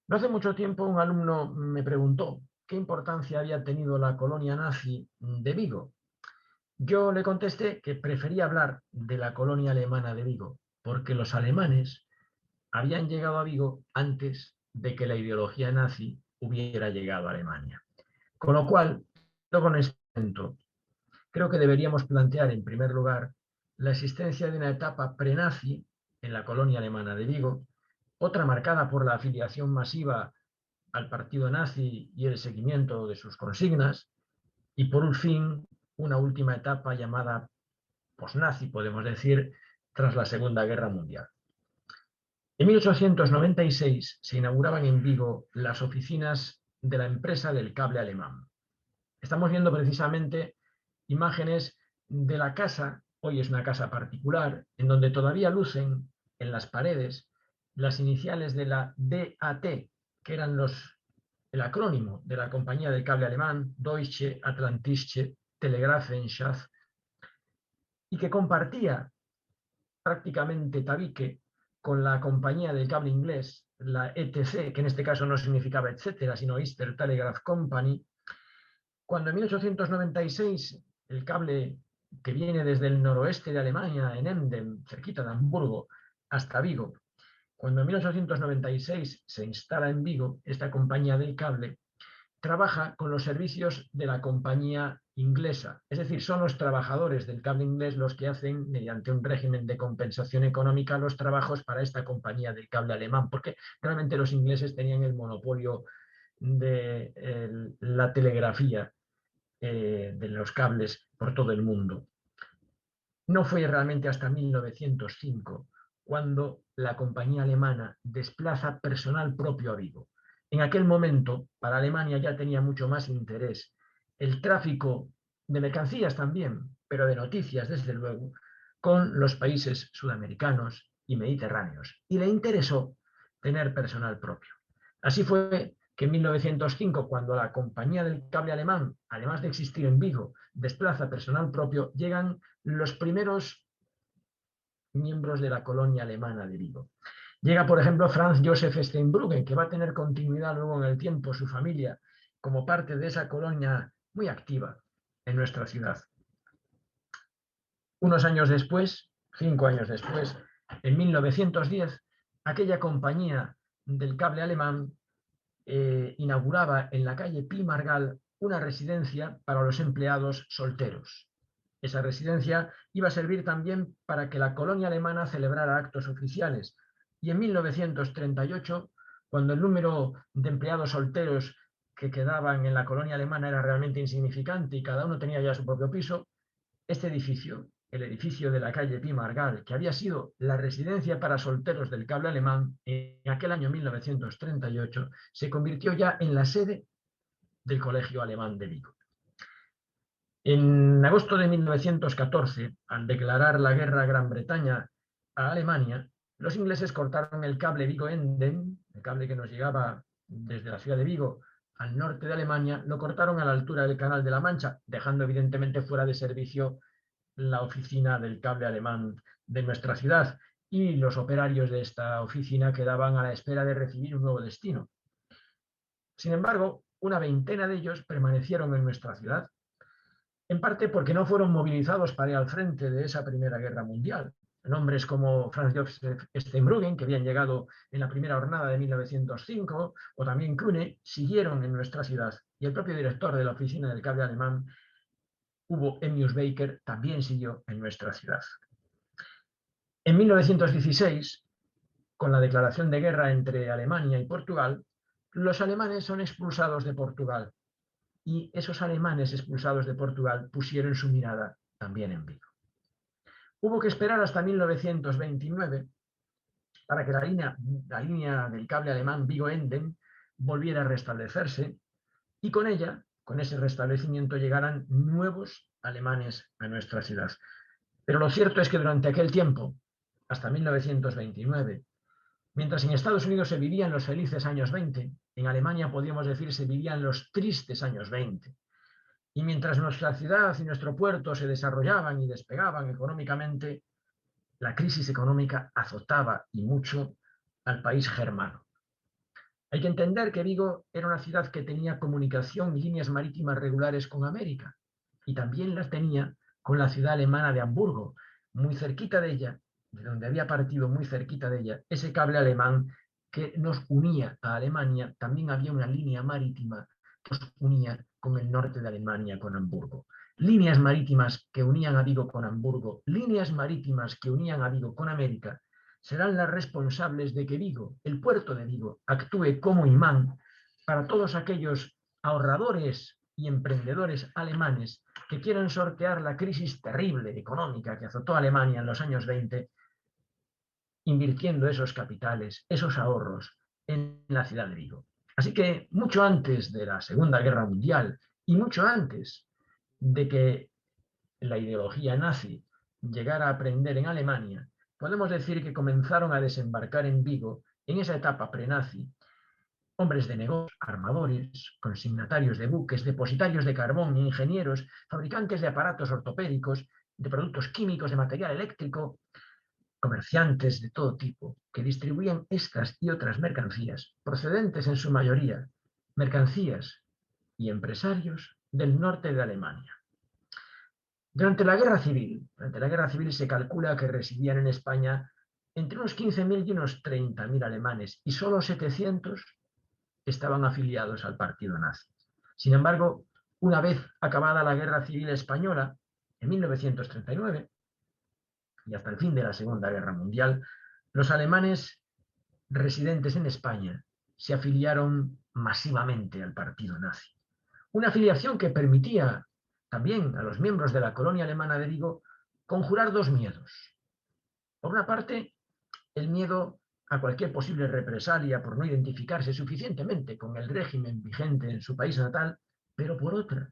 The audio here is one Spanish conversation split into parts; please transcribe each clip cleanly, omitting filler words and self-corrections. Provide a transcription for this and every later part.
No hace mucho tiempo un alumno me preguntó qué importancia había tenido la colonia nazi de Vigo. Yo le contesté que prefería hablar de la colonia alemana de Vigo, porque los alemanes habían llegado a Vigo antes de que la ideología nazi hubiera llegado a Alemania. Con lo cual, yo con este punto, creo que deberíamos plantear en primer lugar la existencia de una etapa prenazi en la colonia alemana de Vigo, otra marcada por la afiliación masiva al partido nazi y el seguimiento de sus consignas, y por fin una última etapa llamada posnazi, podemos decir, tras la Segunda Guerra Mundial. En 1896 se inauguraban en Vigo las oficinas de la empresa del cable alemán. Estamos viendo precisamente imágenes de la casa, hoy es una casa particular, en donde todavía lucen en las paredes las iniciales de la DAT, que eran el acrónimo de la compañía de cable alemán, Deutsche Atlantische Telegrafenschaft, y que compartía prácticamente tabique con la compañía del cable inglés, la ETC, que en este caso no significaba etcétera, sino Eastern Telegraph Company, cuando en 1896 el cable que viene desde el noroeste de Alemania, en Emden, cerquita de Hamburgo, hasta Vigo, cuando en 1896 se instala en Vigo esta compañía del cable, trabaja con los servicios de la compañía inglesa. Es decir, son los trabajadores del cable inglés los que hacen, mediante un régimen de compensación económica, los trabajos para esta compañía del cable alemán, porque realmente los ingleses tenían el monopolio de la telegrafía de los cables por todo el mundo. No fue realmente hasta 1905 cuando la compañía alemana desplaza personal propio a Vigo. En aquel momento, para Alemania ya tenía mucho más interés el tráfico de mercancías también, pero de noticias, desde luego, con los países sudamericanos y mediterráneos. Y le interesó tener personal propio. Así fue que en 1905, cuando la compañía del cable alemán, además de existir en Vigo, desplaza personal propio, llegan los primeros miembros de la colonia alemana de Vigo. Llega, por ejemplo, Franz Josef Steinbruggen, que va a tener continuidad luego en el tiempo, su familia, como parte de esa colonia muy activa en nuestra ciudad. Unos años después, 5 años después, en 1910, aquella compañía del cable alemán inauguraba en la calle Pi Margal una residencia para los empleados solteros. Esa residencia iba a servir también para que la colonia alemana celebrara actos oficiales. Y en 1938, cuando el número de empleados solteros que quedaban en la colonia alemana era realmente insignificante y cada uno tenía ya su propio piso, este edificio, el edificio de la calle Pi Margal, que había sido la residencia para solteros del cable alemán, en aquel año 1938, se convirtió ya en la sede del Colegio Alemán de Vigo. En agosto de 1914, al declarar la guerra a Gran Bretaña a Alemania, los ingleses cortaron el cable Vigo-Emden, el cable que nos llegaba desde la ciudad de Vigo al norte de Alemania, lo cortaron a la altura del Canal de la Mancha, dejando evidentemente fuera de servicio la oficina del cable alemán de nuestra ciudad, y los operarios de esta oficina quedaban a la espera de recibir un nuevo destino. Sin embargo, una veintena de ellos permanecieron en nuestra ciudad, en parte porque no fueron movilizados para ir al frente de esa Primera Guerra Mundial. Nombres como Franz Josef Steinbruggen, que habían llegado en la primera jornada de 1905, o también Kühne, siguieron en nuestra ciudad. Y el propio director de la oficina del cable alemán, Hugo Emmius Baker, también siguió en nuestra ciudad. En 1916, con la declaración de guerra entre Alemania y Portugal, los alemanes son expulsados de Portugal, y esos alemanes expulsados de Portugal pusieron su mirada también en Vigo. Hubo que esperar hasta 1929 para que la línea del cable alemán Vigo-Emden volviera a restablecerse, y con ella, con ese restablecimiento, llegaran nuevos alemanes a nuestra ciudad. Pero lo cierto es que durante aquel tiempo, hasta 1929, mientras en Estados Unidos se vivían los felices años 20, en Alemania podríamos decir se vivían los tristes años 20. Y mientras nuestra ciudad y nuestro puerto se desarrollaban y despegaban económicamente, la crisis económica azotaba y mucho al país germano. Hay que entender que Vigo era una ciudad que tenía comunicación y líneas marítimas regulares con América, y también las tenía con la ciudad alemana de Hamburgo, muy cerquita de ella, de donde había partido muy cerquita de ella, ese cable alemán que nos unía a Alemania. También había una línea marítima que nos unía con el norte de Alemania, con Hamburgo. Líneas marítimas que unían a Vigo con Hamburgo, líneas marítimas que unían a Vigo con América, serán las responsables de que Vigo, el puerto de Vigo, actúe como imán para todos aquellos ahorradores y emprendedores alemanes que quieran sortear la crisis terrible económica que azotó a Alemania en los años 20, invirtiendo esos capitales, esos ahorros en la ciudad de Vigo. Así que mucho antes de la Segunda Guerra Mundial y mucho antes de que la ideología nazi llegara a prender en Alemania, podemos decir que comenzaron a desembarcar en Vigo, en esa etapa prenazi, hombres de negocios, armadores, consignatarios de buques, depositarios de carbón, ingenieros, fabricantes de aparatos ortopédicos, de productos químicos, de material eléctrico, comerciantes de todo tipo, que distribuían estas y otras mercancías, procedentes en su mayoría, mercancías y empresarios del norte de Alemania. Durante la guerra civil se calcula que residían en España entre unos 15.000 y unos 30.000 alemanes, y solo 700 estaban afiliados al partido nazi. Sin embargo, una vez acabada la guerra civil española, en 1939, y hasta el fin de la Segunda Guerra Mundial, los alemanes residentes en España se afiliaron masivamente al partido nazi. Una afiliación que permitía también a los miembros de la colonia alemana de Vigo conjurar dos miedos. Por una parte, el miedo a cualquier posible represalia por no identificarse suficientemente con el régimen vigente en su país natal, pero por otra,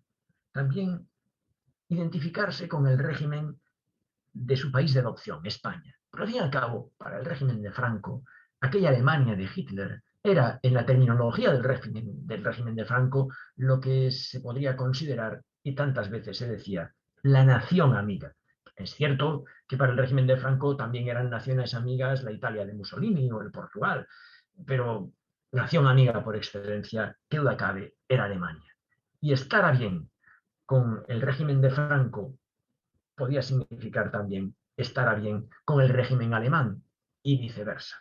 también identificarse con el régimen de su país de adopción, España. Pero al fin y al cabo, para el régimen de Franco, aquella Alemania de Hitler era, en la terminología del régimen de Franco, lo que se podría considerar, y tantas veces se decía, la nación amiga. Es cierto que para el régimen de Franco también eran naciones amigas la Italia de Mussolini o el Portugal, pero nación amiga por excelencia, qué duda cabe, era Alemania. Y estar bien con el régimen de Franco podía significar también estar a bien con el régimen alemán y viceversa.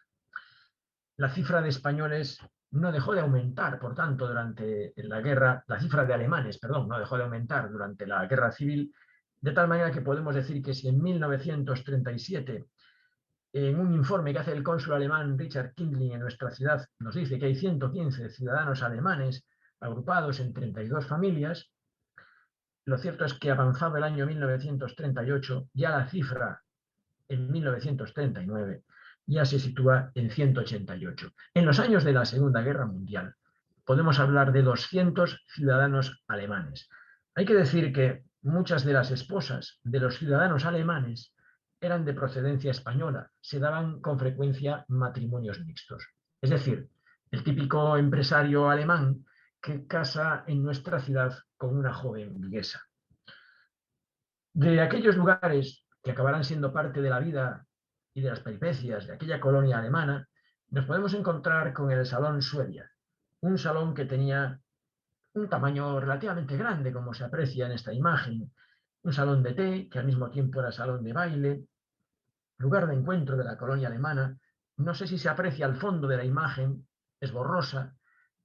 La cifra de españoles no dejó de aumentar, por tanto, durante la guerra, la cifra de alemanes, perdón, no dejó de aumentar durante la guerra civil, de tal manera que podemos decir que si en 1937, en un informe que hace el cónsul alemán Richard Kindling en nuestra ciudad, nos dice que hay 115 ciudadanos alemanes agrupados en 32 familias, lo cierto es que avanzado el año 1938, ya la cifra en 1939 ya se sitúa en 188. En los años de la Segunda Guerra Mundial podemos hablar de 200 ciudadanos alemanes. Hay que decir que muchas de las esposas de los ciudadanos alemanes eran de procedencia española, se daban con frecuencia matrimonios mixtos. Es decir, el típico empresario alemán que casa en nuestra ciudad con una joven viguesa. De aquellos lugares que acabarán siendo parte de la vida y de las peripecias de aquella colonia alemana, nos podemos encontrar con el Salón Suevia, un salón que tenía un tamaño relativamente grande, como se aprecia en esta imagen, un salón de té, que al mismo tiempo era salón de baile, lugar de encuentro de la colonia alemana. No sé si se aprecia al fondo de la imagen, es borrosa,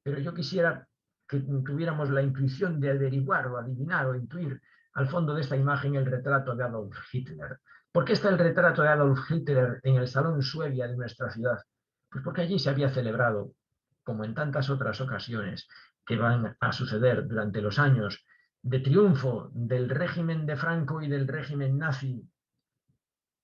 pero yo quisiera que tuviéramos la intuición de averiguar o adivinar o intuir al fondo de esta imagen el retrato de Adolf Hitler. ¿Por qué está el retrato de Adolf Hitler en el Salón Suevia de nuestra ciudad? Pues porque allí se había celebrado, como en tantas otras ocasiones que van a suceder durante los años de triunfo del régimen de Franco y del régimen nazi,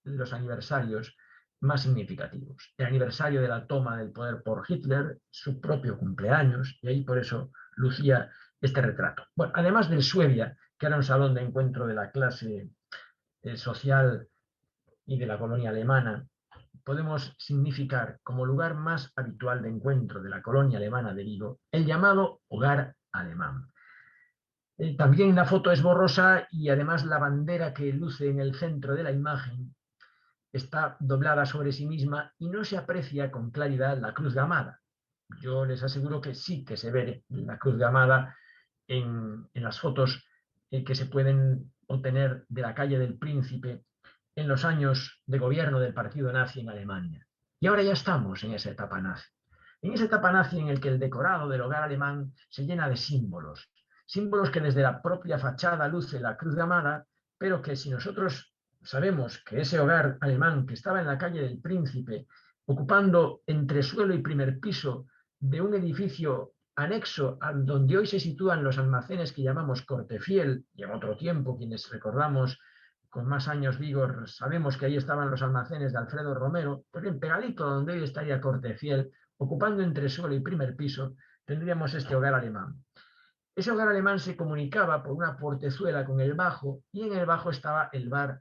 los aniversarios más significativos. El aniversario de la toma del poder por Hitler, su propio cumpleaños, y ahí por eso lucía este retrato. Bueno, además del Suevia, que era un salón de encuentro de la clase social y de la colonia alemana, podemos significar como lugar más habitual de encuentro de la colonia alemana de Vigo el llamado hogar alemán. También la foto es borrosa y además la bandera que luce en el centro de la imagen está doblada sobre sí misma y no se aprecia con claridad la cruz gamada. Yo les aseguro que sí que se ve la Cruz Gamada en las fotos que se pueden obtener de la calle del Príncipe en los años de gobierno del partido nazi en Alemania. Y ahora ya estamos en esa etapa nazi. En esa etapa nazi en el que el decorado del hogar alemán se llena de símbolos. Símbolos que desde la propia fachada luce la Cruz Gamada, pero que si nosotros sabemos que ese hogar alemán que estaba en la calle del Príncipe, ocupando entresuelo y primer piso de un edificio anexo a donde hoy se sitúan los almacenes que llamamos Cortefiel, y en otro tiempo, quienes recordamos con más años vigor, sabemos que ahí estaban los almacenes de Alfredo Romero, pues bien, pegadito donde hoy estaría Cortefiel, ocupando entresuelo y primer piso, tendríamos este hogar alemán. Ese hogar alemán se comunicaba por una portezuela con el bajo y en el bajo estaba el bar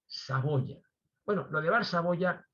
Saboya. Bueno, lo de bar Saboya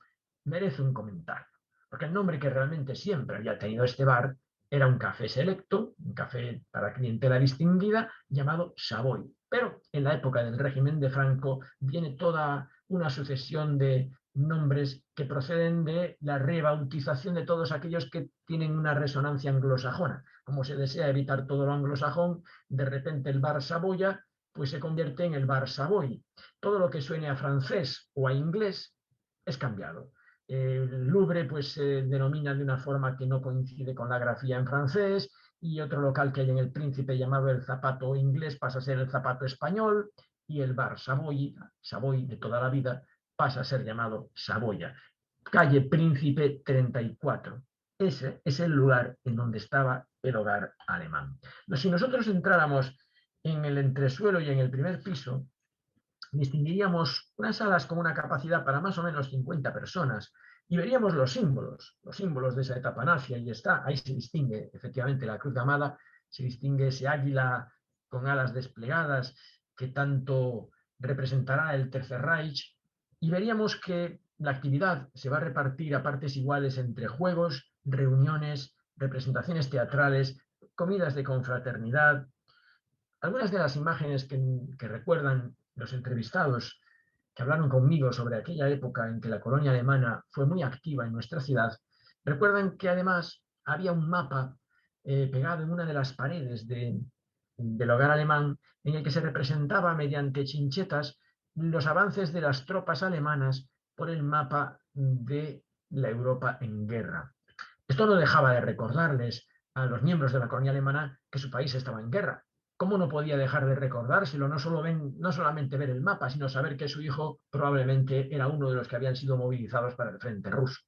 merece un comentario, porque el nombre que realmente siempre había tenido este bar era un café selecto, un café para clientela distinguida, llamado Savoy. Pero en la época del régimen de Franco viene toda una sucesión de nombres que proceden de la rebautización de todos aquellos que tienen una resonancia anglosajona. Como se desea evitar todo lo anglosajón, de repente el bar Saboya pues se convierte en el bar Savoy. Todo lo que suene a francés o a inglés es cambiado. El Louvre pues se denomina de una forma que no coincide con la grafía en francés, y otro local que hay en el Príncipe llamado el Zapato Inglés pasa a ser el Zapato Español, y el bar Savoy, Savoy de toda la vida, pasa a ser llamado Saboya. Calle Príncipe 34. Ese es el lugar en donde estaba el hogar alemán. Si nosotros entráramos en el entresuelo y en el primer piso, distinguiríamos unas salas con una capacidad para más o menos 50 personas y veríamos los símbolos de esa etapa nazi. Ahí está, ahí se distingue efectivamente la Cruz Gamada, se distingue ese águila con alas desplegadas que tanto representará el Tercer Reich, y veríamos que la actividad se va a repartir a partes iguales entre juegos, reuniones, representaciones teatrales, comidas de confraternidad. Algunas de las imágenes que recuerdan los entrevistados que hablaron conmigo sobre aquella época en que la colonia alemana fue muy activa en nuestra ciudad, recuerdan que además había un mapa pegado en una de las paredes del hogar alemán, en el que se representaba mediante chinchetas los avances de las tropas alemanas por el mapa de la Europa en guerra. Esto no dejaba de recordarles a los miembros de la colonia alemana que su país estaba en guerra. ¿Cómo no podía dejar de recordárselo? No solamente ver el mapa, sino saber que su hijo probablemente era uno de los que habían sido movilizados para el frente ruso.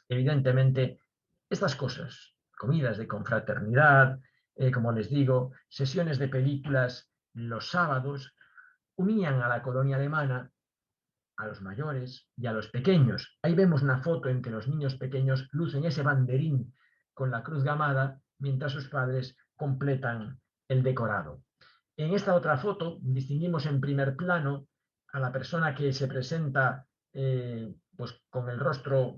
Evidentemente, estas cosas, comidas de confraternidad, como les digo, sesiones de películas los sábados, unían a la colonia alemana, a los mayores y a los pequeños. Ahí vemos una foto en que los niños pequeños lucen ese banderín con la Cruz Gamada mientras sus padres completan el decorado. En esta otra foto distinguimos en primer plano a la persona que se presenta pues con el rostro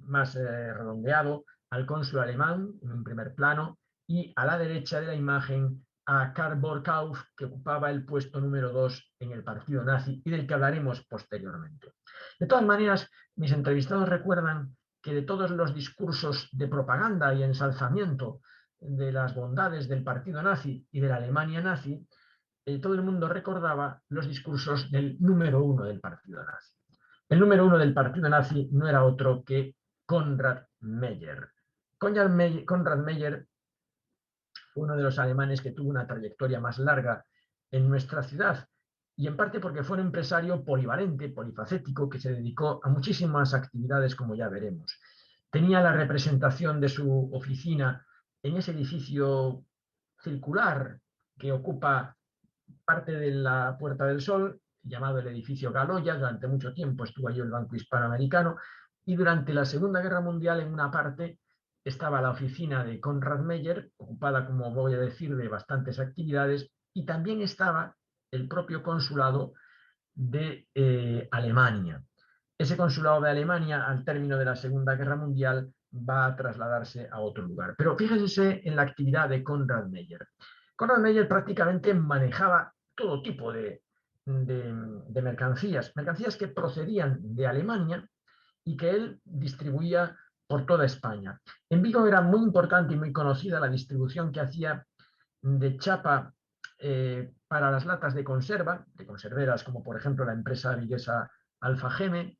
más redondeado, al cónsul alemán en primer plano, y a la derecha de la imagen a Karl Borkauf, que ocupaba el puesto número 2 en el partido nazi y del que hablaremos posteriormente. De todas maneras, mis entrevistados recuerdan que de todos los discursos de propaganda y ensalzamiento de las bondades del partido nazi y de la Alemania nazi, todo el mundo recordaba los discursos del número 1 del partido nazi. El número 1 del partido nazi no era otro que Konrad Meyer. Konrad Meyer fue uno de los alemanes que tuvo una trayectoria más larga en nuestra ciudad, y en parte porque fue un empresario polivalente, polifacético, que se dedicó a muchísimas actividades, como ya veremos. Tenía la representación de su oficina en ese edificio circular que ocupa parte de la Puerta del Sol, llamado el edificio Galoya. Durante mucho tiempo estuvo allí el Banco Hispanoamericano, y durante la Segunda Guerra Mundial en una parte estaba la oficina de Konrad Meyer, ocupada, como voy a decir, de bastantes actividades, y también estaba el propio consulado de Alemania. Ese consulado de Alemania, al término de la Segunda Guerra Mundial, va a trasladarse a otro lugar. Pero fíjense en la actividad de Konrad Meyer. Konrad Meyer prácticamente manejaba todo tipo de mercancías que procedían de Alemania y que él distribuía por toda España. En Vigo era muy importante y muy conocida la distribución que hacía de chapa para las latas de conserva, de conserveras como por ejemplo la empresa viguesa Alfageme,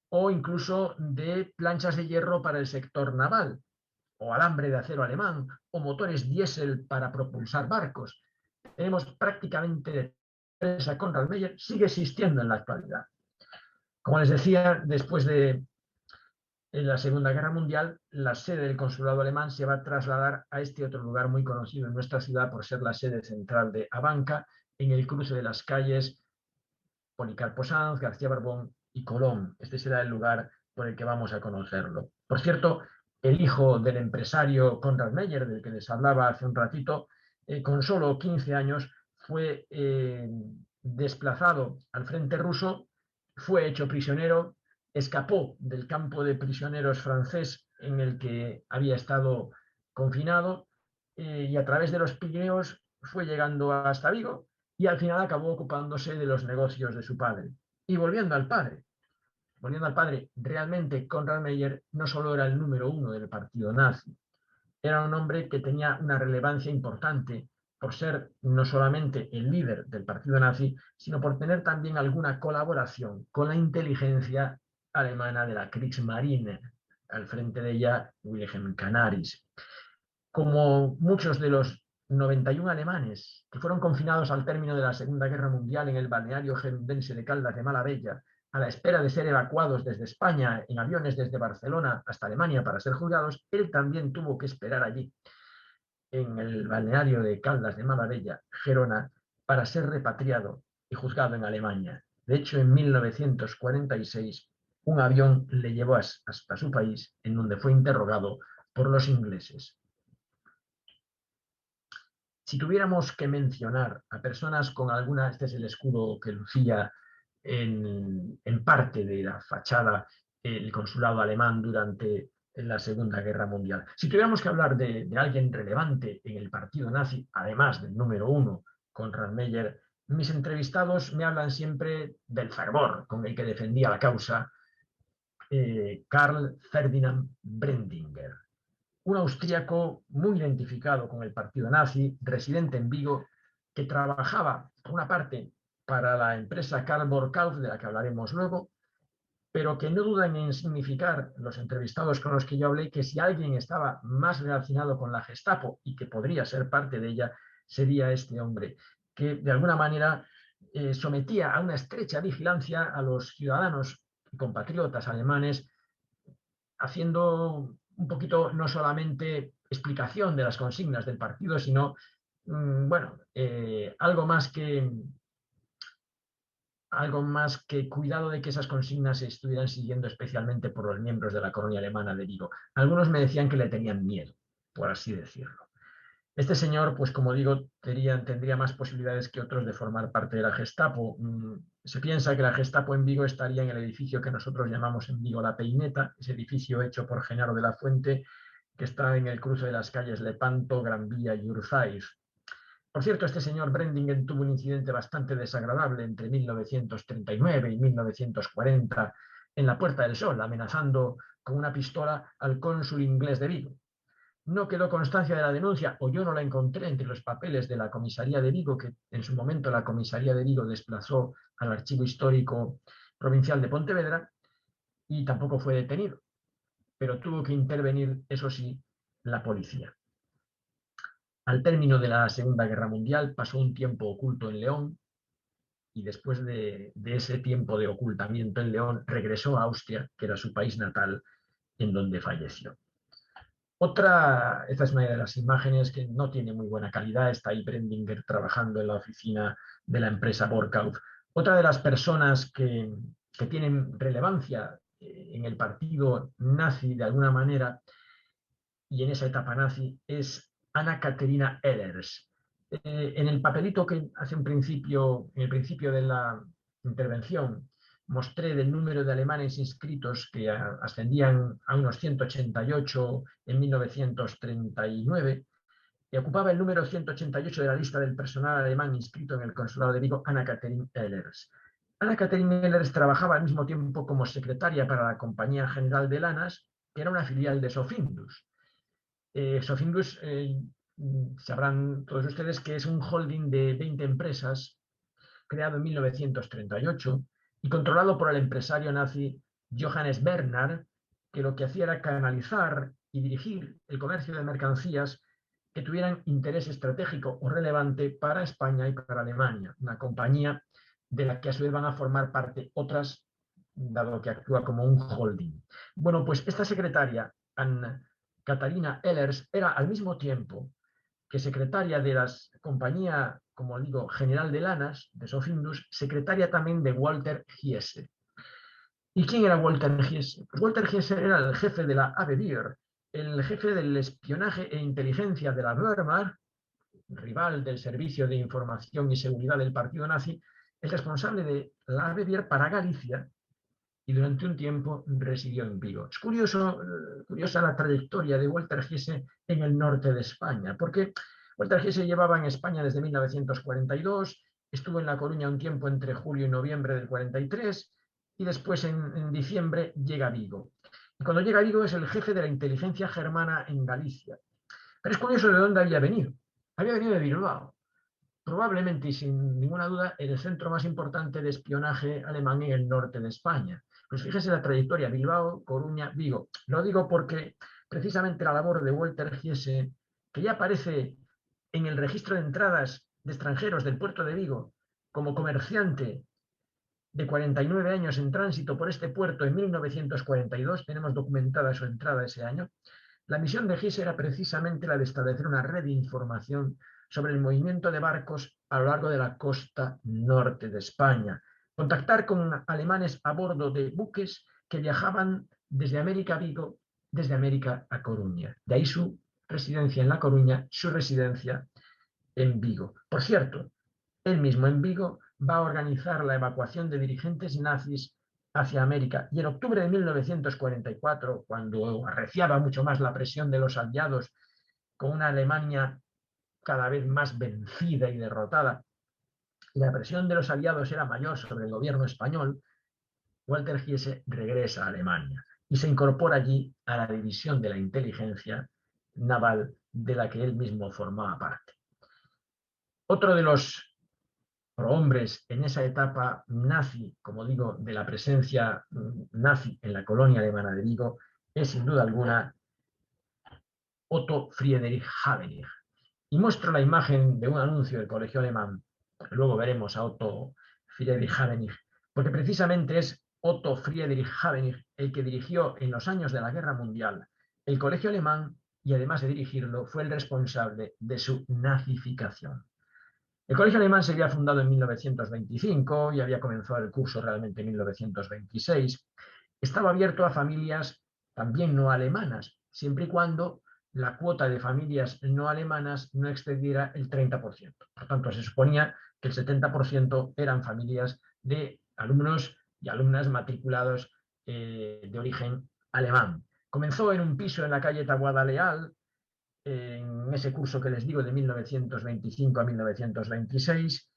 o incluso de planchas de hierro para el sector naval, o alambre de acero alemán, o motores diésel para propulsar barcos. Tenemos prácticamente de empresa Conrad Meyer, sigue existiendo en la actualidad. Como les decía, después de la Segunda Guerra Mundial, la sede del consulado alemán se va a trasladar a este otro lugar muy conocido en nuestra ciudad por ser la sede central de Abanca, en el cruce de las calles Policarpo Sanz, García Barbón y Colón. Este será el lugar por el que vamos a conocerlo. Por cierto, el hijo del empresario Konrad Meyer, del que les hablaba hace un ratito, con solo 15 años fue desplazado al frente ruso, fue hecho prisionero, escapó del campo de prisioneros francés en el que había estado confinado y a través de los Pirineos fue llegando hasta Vigo y al final acabó ocupándose de los negocios de su padre. Y volviendo al padre, realmente Konrad Meyer no solo era el número uno del partido nazi, era un hombre que tenía una relevancia importante por ser no solamente el líder del partido nazi, sino por tener también alguna colaboración con la inteligencia alemana de la Kriegsmarine, al frente de ella Wilhelm Canaris. Como muchos de los 91 alemanes que fueron confinados al término de la Segunda Guerra Mundial en el balneario gerundense de Caldas de Malavella, a la espera de ser evacuados desde España en aviones desde Barcelona hasta Alemania para ser juzgados, él también tuvo que esperar allí, en el balneario de Caldas de Malavella, Gerona, para ser repatriado y juzgado en Alemania. De hecho, en 1946, un avión le llevó hasta su país, en donde fue interrogado por los ingleses. Si tuviéramos que mencionar a personas con alguna, este es el escudo que lucía en parte de la fachada el consulado alemán durante la Segunda Guerra Mundial. Si tuviéramos que hablar de alguien relevante en el partido nazi, además del número uno, Konrad Meyer, mis entrevistados me hablan siempre del fervor con el que defendía la causa Karl Ferdinand Brendinger, un austríaco muy identificado con el partido nazi, residente en Vigo, que trabajaba, por una parte, para la empresa Karl Borkauf, de la que hablaremos luego, pero que no dudan en significar los entrevistados con los que yo hablé que si alguien estaba más relacionado con la Gestapo y que podría ser parte de ella, sería este hombre, que de alguna manera sometía a una estrecha vigilancia a los ciudadanos y compatriotas alemanes, haciendo un poquito no solamente explicación de las consignas del partido, sino, bueno, algo más que cuidado de que esas consignas se estuvieran siguiendo especialmente por los miembros de la colonia alemana de Vigo. Algunos me decían que le tenían miedo, por así decirlo. Este señor, pues como digo, tendría más posibilidades que otros de formar parte de la Gestapo. Se piensa que la Gestapo en Vigo estaría en el edificio que nosotros llamamos en Vigo La Peineta, ese edificio hecho por Genaro de la Fuente, que está en el cruce de las calles Lepanto, Gran Vía y Urzaiz. Por cierto, este señor Brendingen tuvo un incidente bastante desagradable entre 1939 y 1940 en la Puerta del Sol, amenazando con una pistola al cónsul inglés de Vigo. No quedó constancia de la denuncia, o yo no la encontré entre los papeles de la comisaría de Vigo, que en su momento la comisaría de Vigo desplazó al Archivo Histórico Provincial de Pontevedra, y tampoco fue detenido, pero tuvo que intervenir, eso sí, la policía. Al término de la Segunda Guerra Mundial pasó un tiempo oculto en León y después de ese tiempo de ocultamiento en León regresó a Austria, que era su país natal, en donde falleció. Esta es una de las imágenes que no tiene muy buena calidad, está ahí Brendinger trabajando en la oficina de la empresa Borkauf. Otra de las personas que tienen relevancia en el partido nazi de alguna manera y en esa etapa nazi es Anna Caterina Ehlers. En el papelito que hace en el principio de la intervención, mostré del número de alemanes inscritos que ascendían a unos 188 en 1939 y ocupaba el número 188 de la lista del personal alemán inscrito en el consulado de Vigo, Anna Catherine Ehlers. Anna Catherine Ehlers trabajaba al mismo tiempo como secretaria para la Compañía General de Lanas que era una filial de Sofindus. Sofindus, sabrán todos ustedes que es un holding de 20 empresas creado en 1938 y controlado por el empresario nazi Johannes Bernhard, que lo que hacía era canalizar y dirigir el comercio de mercancías que tuvieran interés estratégico o relevante para España y para Alemania, una compañía de la que a su vez van a formar parte otras, dado que actúa como un holding. Bueno, pues esta secretaria, Anna Katharina Ehlers, era al mismo tiempo que secretaria de la compañía, como digo, general de lanas, de Sofindus, secretaria también de Walter Giese. ¿Y quién era Walter Giese? Pues Walter Giese era el jefe de la Abwehr, el jefe del espionaje e inteligencia de la Wehrmacht, rival del Servicio de Información y Seguridad del Partido Nazi, el responsable de la Abwehr para Galicia, y durante un tiempo residió en Vigo. Es curiosa la trayectoria de Walter Giese en el norte de España, porque Walter Giese llevaba en España desde 1942, estuvo en La Coruña un tiempo entre julio y noviembre del 43, y después en diciembre llega a Vigo. Y cuando llega a Vigo es el jefe de la inteligencia germana en Galicia. Pero es curioso de dónde había venido. Había venido de Bilbao, probablemente y sin ninguna duda el centro más importante de espionaje alemán en el norte de España. Pues fíjese la trayectoria: Bilbao, Coruña, Vigo. Lo digo porque precisamente la labor de Walter Giese, que ya aparece en el registro de entradas de extranjeros del puerto de Vigo como comerciante de 49 años en tránsito por este puerto en 1942, tenemos documentada su entrada ese año. La misión de Giese era precisamente la de establecer una red de información sobre el movimiento de barcos a lo largo de la costa norte de España, contactar con alemanes a bordo de buques que viajaban desde América a Vigo, desde América a Coruña. De ahí su residencia en La Coruña, su residencia en Vigo. Por cierto, él mismo en Vigo va a organizar la evacuación de dirigentes nazis hacia América. Y en octubre de 1944, cuando arreciaba mucho más la presión de los aliados con una Alemania cada vez más vencida y derrotada, y la presión de los aliados era mayor sobre el gobierno español, Walter Giese regresa a Alemania y se incorpora allí a la división de la inteligencia naval de la que él mismo formaba parte. Otro de los prohombres en esa etapa nazi, como digo, de la presencia nazi en la colonia alemana de Vigo, es sin duda alguna Otto Friedrich Habenich. Y muestro la imagen de un anuncio del colegio alemán, porque luego veremos a Otto Friedrich Habenich, porque precisamente es Otto Friedrich Habenich el que dirigió en los años de la Guerra Mundial el colegio alemán y además de dirigirlo fue el responsable de su nazificación. El colegio alemán se había fundado en 1925 y había comenzado el curso realmente en 1926. Estaba abierto a familias también no alemanas, siempre y cuando la cuota de familias no alemanas no excediera el 30%. Por tanto, se suponía que el 70% eran familias de alumnos y alumnas matriculados de origen alemán. Comenzó en un piso en la calle Taboada Leal, en ese curso que les digo de 1925 a 1926.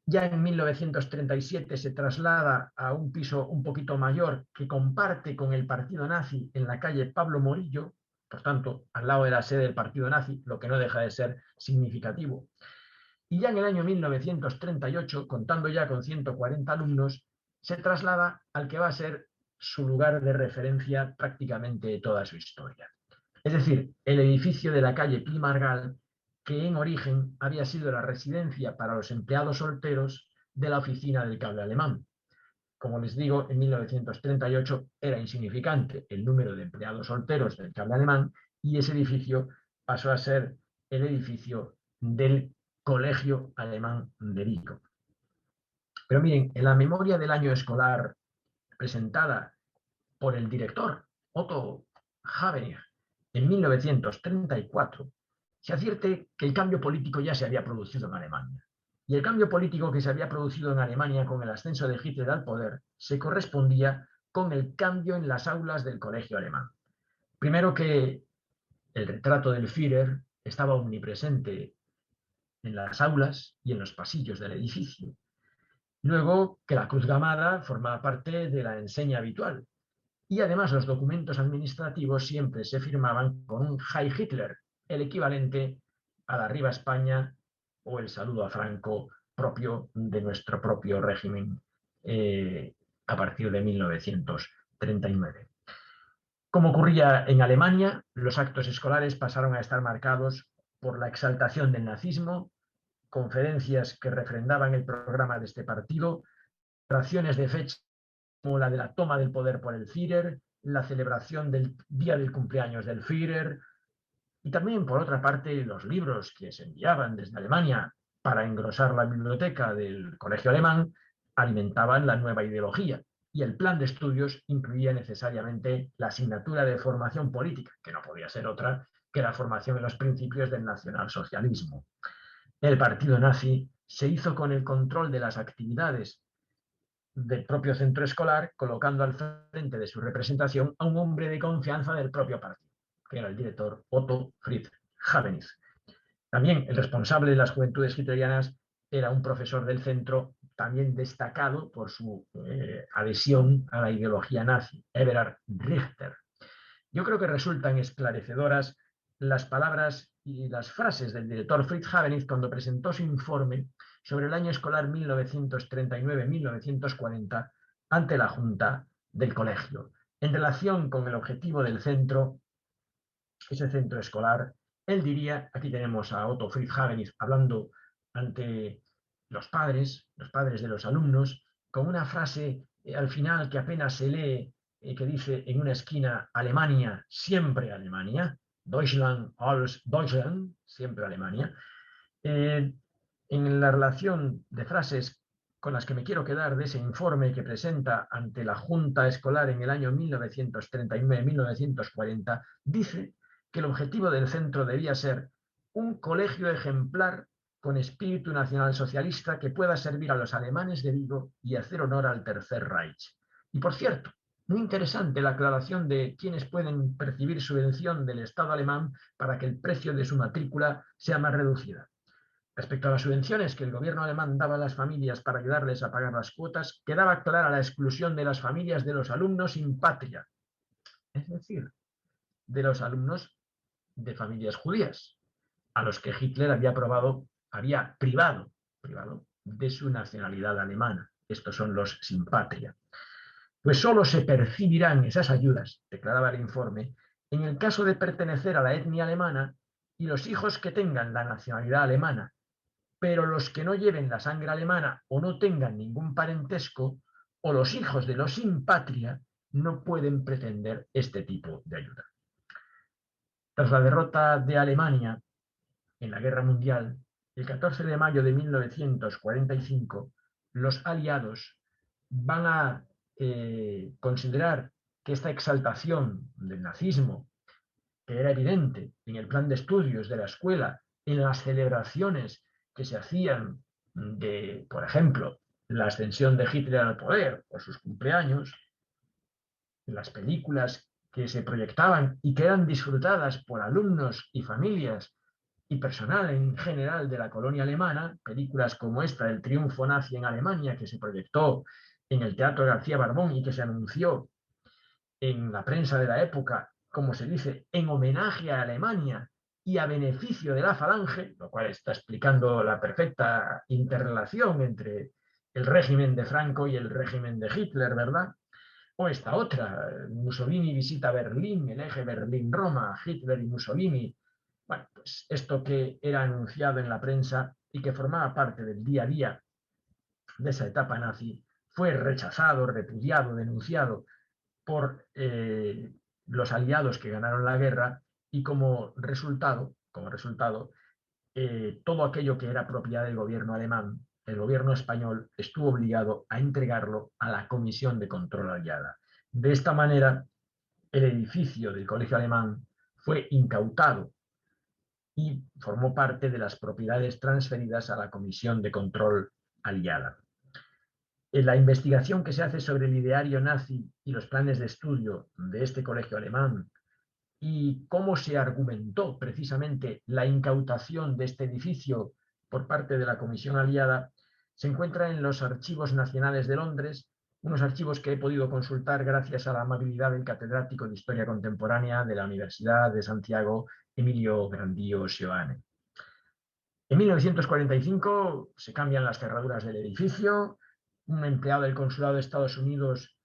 Ya en 1937 se traslada a un piso un poquito mayor que comparte con el partido nazi en la calle Pablo Morillo, por tanto, al lado de la sede del partido nazi, lo que no deja de ser significativo. Y ya en el año 1938, contando ya con 140 alumnos, se traslada al que va a ser su lugar de referencia prácticamente de toda su historia. Es decir, el edificio de la calle Pi Margall, que en origen había sido la residencia para los empleados solteros de la oficina del cable alemán. Como les digo, en 1938 era insignificante el número de empleados solteros del cable alemán y ese edificio pasó a ser el edificio del Colegio Alemán de Vigo. Pero miren, en la memoria del año escolar presentada por el director Otto Habenich en 1934, se advierte que el cambio político ya se había producido en Alemania. Y el cambio político que se había producido en Alemania con el ascenso de Hitler al poder se correspondía con el cambio en las aulas del colegio alemán. Primero, que el retrato del Führer estaba omnipresente en las aulas y en los pasillos del edificio. Luego, que la cruz gamada formaba parte de la enseña habitual. y además los documentos administrativos siempre se firmaban con un Heil Hitler, el equivalente al Arriba España o el saludo a Franco propio de nuestro propio régimen a partir de 1939. Como ocurría en Alemania, los actos escolares pasaron a estar marcados por la exaltación del nazismo, conferencias que refrendaban el programa de este partido, celebraciones de fecha como la de la toma del poder por el Führer, la celebración del día del cumpleaños del Führer, y también, por otra parte, los libros que se enviaban desde Alemania para engrosar la biblioteca del colegio alemán alimentaban la nueva ideología, y el plan de estudios incluía necesariamente la asignatura de formación política, que no podía ser otra que la formación en los principios del nacionalsocialismo. El partido nazi se hizo con el control de las actividades del propio centro escolar, colocando al frente de su representación a un hombre de confianza del propio partido, que era el director Otto Fritz Habenich. También el responsable de las juventudes hitlerianas era un profesor del centro, también destacado por su adhesión a la ideología nazi, Everhard Richter. Yo creo que resultan esclarecedoras las palabras y las frases del director Fritz Habenich cuando presentó su informe sobre el año escolar 1939-1940 ante la Junta del Colegio, en relación con el objetivo del centro, ese centro escolar. Él diría, aquí tenemos a Otto Fritz Habenich hablando ante los padres de los alumnos, con una frase al final que apenas se lee, que dice en una esquina: Alemania, siempre Alemania, Deutschland, alles Deutschland, siempre Alemania. En la relación de frases con las que me quiero quedar de ese informe que presenta ante la Junta Escolar en el año 1939-1940, dice que el objetivo del centro debía ser un colegio ejemplar con espíritu nacionalsocialista que pueda servir a los alemanes de Vigo y hacer honor al Tercer Reich. Y por cierto, muy interesante la aclaración de quienes pueden percibir subvención del Estado alemán para que el precio de su matrícula sea más reducida. Respecto a las subvenciones que el gobierno alemán daba a las familias para ayudarles a pagar las cuotas, quedaba clara la exclusión de las familias de los alumnos sin patria, es decir, de los alumnos de familias judías, a los que Hitler había privado de su nacionalidad alemana. Estos son los sin patria. Pues solo se percibirán esas ayudas, declaraba el informe, en el caso de pertenecer a la etnia alemana y los hijos que tengan la nacionalidad alemana, pero los que no lleven la sangre alemana o no tengan ningún parentesco, o los hijos de los sin patria, no pueden pretender este tipo de ayuda. Tras la derrota de Alemania en la Guerra Mundial, el 14 de mayo de 1945, los aliados van a considerar que esta exaltación del nazismo, que era evidente en el plan de estudios de la escuela, en las celebraciones que se hacían de, por ejemplo, la ascensión de Hitler al poder o sus cumpleaños, en las películas que se proyectaban y que eran disfrutadas por alumnos y familias y personal en general de la colonia alemana, películas como esta, El triunfo nazi en Alemania, que se proyectó en el Teatro García Barbón y que se anunció en la prensa de la época, como se dice, en homenaje a Alemania y a beneficio de la Falange, lo cual está explicando la perfecta interrelación entre el régimen de Franco y el régimen de Hitler, ¿verdad? O esta otra, Mussolini visita Berlín, el eje Berlín-Roma, Hitler y Mussolini. Bueno, pues esto que era anunciado en la prensa y que formaba parte del día a día de esa etapa nazi, fue rechazado, repudiado, denunciado por los aliados que ganaron la guerra, y como resultado, todo aquello que era propiedad del gobierno alemán, el gobierno español estuvo obligado a entregarlo a la Comisión de Control Aliada. De esta manera, el edificio del Colegio Alemán fue incautado y formó parte de las propiedades transferidas a la Comisión de Control Aliada. En la investigación que se hace sobre el ideario nazi y los planes de estudio de este colegio alemán y cómo se argumentó precisamente la incautación de este edificio por parte de la Comisión Aliada, se encuentra en los Archivos Nacionales de Londres, unos archivos que he podido consultar gracias a la amabilidad del catedrático de Historia Contemporánea de la Universidad de Santiago, Emilio Grandío Seoane. En 1945 se cambian las cerraduras del edificio, un empleado del Consulado de Estados Unidos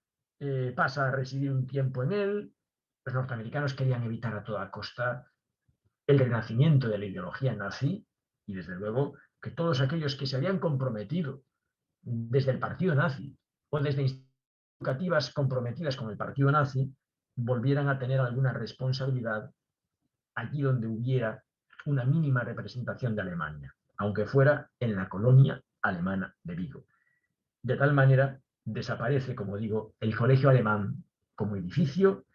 pasa a residir un tiempo en él. Los norteamericanos querían evitar a toda costa el renacimiento de la ideología nazi y, desde luego, que todos aquellos que se habían comprometido desde el partido nazi o desde instituciones educativas comprometidas con el partido nazi volvieran a tener alguna responsabilidad allí donde hubiera una mínima representación de Alemania, aunque fuera en la colonia alemana de Vigo. De tal manera, desaparece, como digo, el colegio alemán como edificio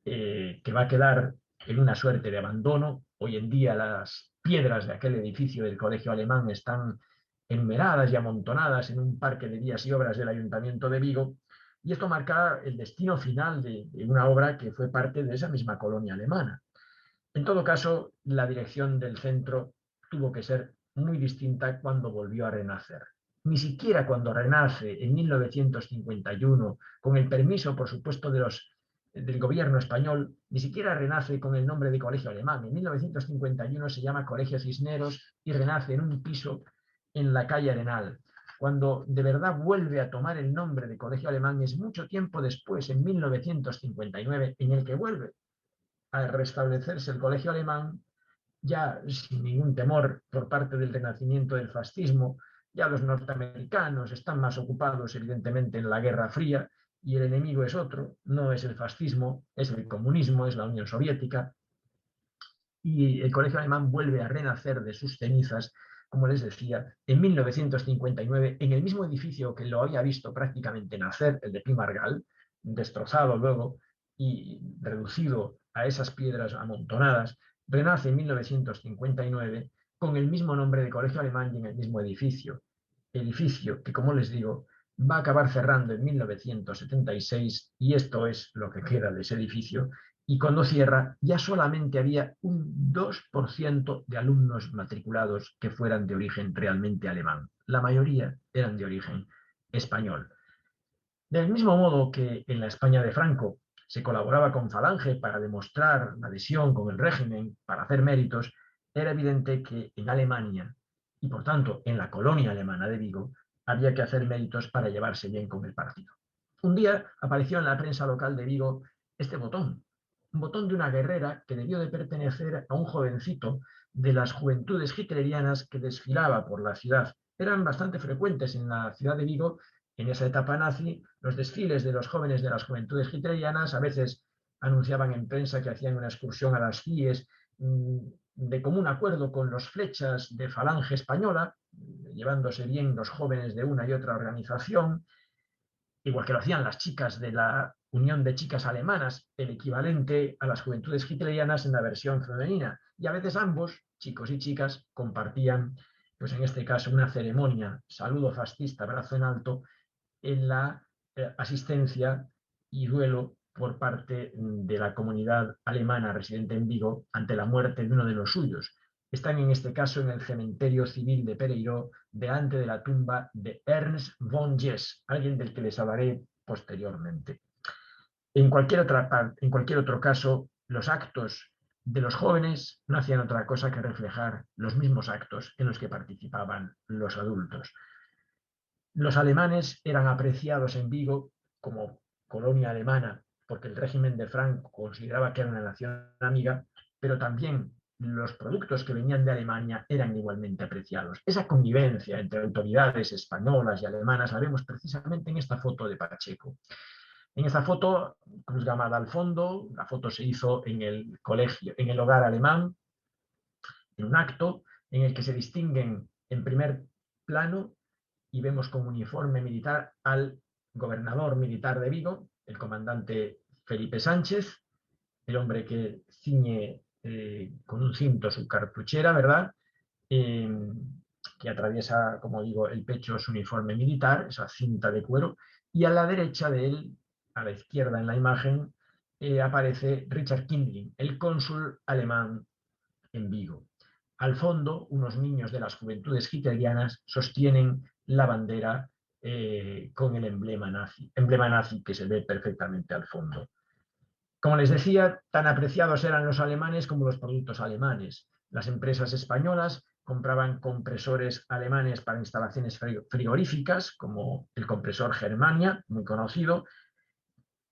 que va a quedar en una suerte de abandono. Hoy en día las piedras de aquel edificio del colegio alemán están enmeradas y amontonadas en un parque de vías y obras del Ayuntamiento de Vigo, y esto marca el destino final de una obra que fue parte de esa misma colonia alemana. En todo caso, la dirección del centro tuvo que ser muy distinta cuando volvió a renacer. Ni siquiera cuando renace en 1951, con el permiso, por supuesto, del gobierno español, ni siquiera renace con el nombre de Colegio Alemán. En 1951 se llama Colegio Cisneros y renace en un piso en la calle Arenal. Cuando de verdad vuelve a tomar el nombre de Colegio Alemán es mucho tiempo después, en 1959, en el que vuelve a restablecerse el colegio alemán, ya sin ningún temor por parte del renacimiento del fascismo. Ya los norteamericanos están más ocupados, evidentemente, en la Guerra Fría, y el enemigo es otro, no es el fascismo, es el comunismo, es la Unión Soviética, y el colegio alemán vuelve a renacer de sus cenizas, como les decía, en 1959, en el mismo edificio que lo había visto prácticamente nacer, el de Pimargal, destrozado luego y reducido a esas piedras amontonadas. Renace en 1959 con el mismo nombre de colegio alemán y en el mismo edificio que, como les digo, va a acabar cerrando en 1976, y esto es lo que queda de ese edificio. Y cuando cierra, ya solamente había un 2% de alumnos matriculados que fueran de origen realmente alemán. La mayoría eran de origen español. Del mismo modo que en la España de Franco se colaboraba con Falange para demostrar la adhesión con el régimen, para hacer méritos, era evidente que en Alemania, y por tanto en la colonia alemana de Vigo, había que hacer méritos para llevarse bien con el partido. Un día apareció en la prensa local de Vigo este botón, un botón de una guerrera que debió de pertenecer a un jovencito de las juventudes hitlerianas que desfilaba por la ciudad. Eran bastante frecuentes en la ciudad de Vigo, en esa etapa nazi, los desfiles de los jóvenes de las juventudes hitlerianas. A veces anunciaban en prensa que hacían una excursión a las CIES de común acuerdo con los flechas de Falange Española, llevándose bien los jóvenes de una y otra organización, igual que lo hacían las chicas de la Unión de Chicas Alemanas, el equivalente a las juventudes hitlerianas en la versión femenina. Y a veces ambos, chicos y chicas, compartían, pues en este caso, una ceremonia, saludo fascista, brazo en alto, en la asistencia y duelo por parte de la comunidad alemana residente en Vigo ante la muerte de uno de los suyos. Están en este caso en el cementerio civil de Pereiró, delante de la tumba de Ernst von Jess, alguien del que les hablaré posteriormente. En cualquier otro caso, los actos de los jóvenes no hacían otra cosa que reflejar los mismos actos en los que participaban los adultos. Los alemanes eran apreciados en Vigo como colonia alemana porque el régimen de Franco consideraba que era una nación amiga, pero también los productos que venían de Alemania eran igualmente apreciados. Esa convivencia entre autoridades españolas y alemanas la vemos precisamente en esta foto de Pacheco. En esta foto, Cruz Gamada al fondo, la foto se hizo en el colegio, en el hogar alemán, en un acto en el que se distinguen en primer plano y vemos como uniforme militar al gobernador militar de Vigo, el comandante Felipe Sánchez, el hombre que ciñe con un cinto su cartuchera, ¿verdad? Eh, que atraviesa, como digo, el pecho su uniforme militar, esa cinta de cuero, y a la derecha de él, a la izquierda en la imagen, aparece Richard Kindling, el cónsul alemán en Vigo. Al fondo, unos niños de las juventudes hitlerianas sostienen la bandera con el emblema nazi que se ve perfectamente al fondo. Como les decía, tan apreciados eran los alemanes como los productos alemanes. Las empresas españolas compraban compresores alemanes para instalaciones frigoríficas, como el compresor Germania, muy conocido,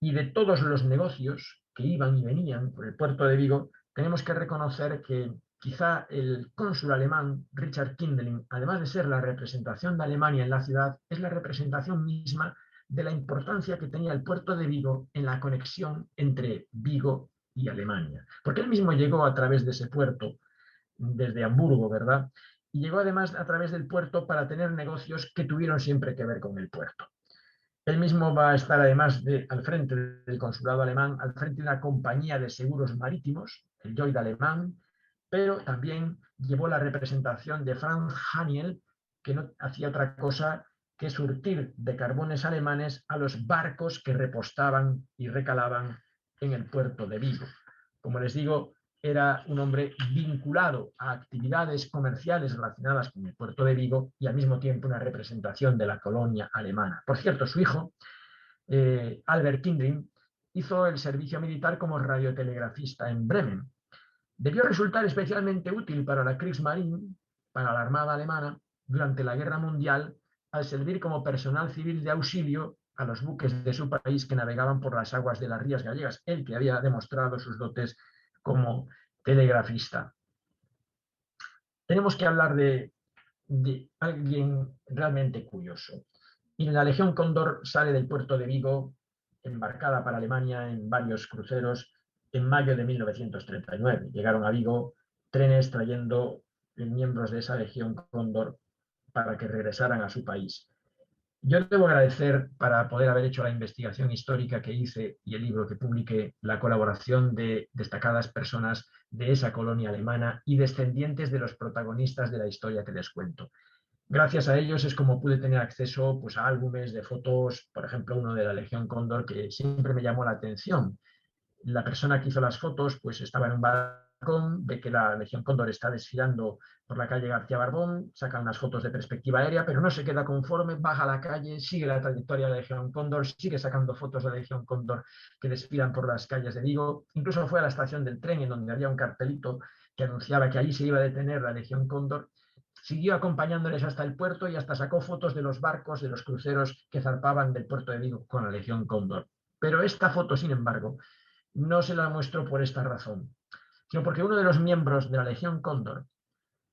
y de todos los negocios que iban y venían por el puerto de Vigo, tenemos que reconocer que quizá el cónsul alemán, Richard Kindling, además de ser la representación de Alemania en la ciudad, es la representación misma de la importancia que tenía el puerto de Vigo en la conexión entre Vigo y Alemania. Porque él mismo llegó a través de ese puerto, desde Hamburgo, ¿verdad? Y llegó además a través del puerto para tener negocios que tuvieron siempre que ver con el puerto. Él mismo va a estar además al frente del consulado alemán, al frente de una compañía de seguros marítimos, el Lloyd alemán, pero también llevó la representación de Franz Haniel, que no hacía otra cosa que surtir de carbones alemanes a los barcos que repostaban y recalaban en el puerto de Vigo. Como les digo, era un hombre vinculado a actividades comerciales relacionadas con el puerto de Vigo y al mismo tiempo una representación de la colonia alemana. Por cierto, su hijo, Albert Kindling, hizo el servicio militar como radiotelegrafista en Bremen. Debió resultar especialmente útil para la Kriegsmarine, para la Armada Alemana, durante la Guerra Mundial, al servir como personal civil de auxilio a los buques de su país que navegaban por las aguas de las Rías Gallegas, él que había demostrado sus dotes como telegrafista. Tenemos que hablar de alguien realmente curioso. Y la Legión Cóndor sale del puerto de Vigo, embarcada para Alemania en varios cruceros, en mayo de 1939. Llegaron a Vigo trenes trayendo miembros de esa Legión Cóndor para que regresaran a su país. Yo debo agradecer, para poder haber hecho la investigación histórica que hice y el libro que publiqué, la colaboración de destacadas personas de esa colonia alemana y descendientes de los protagonistas de la historia que les cuento. Gracias a ellos es como pude tener acceso pues, a álbumes de fotos, por ejemplo, uno de la Legión Cóndor que siempre me llamó la atención. La persona que hizo las fotos pues estaba en un balcón, ve que la Legión Cóndor está desfilando por la calle García Barbón, saca unas fotos de perspectiva aérea, pero no se queda conforme, baja a la calle, sigue la trayectoria de la Legión Cóndor, sigue sacando fotos de la Legión Cóndor que desfilan por las calles de Vigo, incluso fue a la estación del tren en donde había un cartelito que anunciaba que allí se iba a detener la Legión Cóndor, siguió acompañándoles hasta el puerto y hasta sacó fotos de los barcos, de los cruceros que zarpaban del puerto de Vigo con la Legión Cóndor. Pero esta foto, sin embargo, no se la muestro por esta razón, sino porque uno de los miembros de la Legión Cóndor,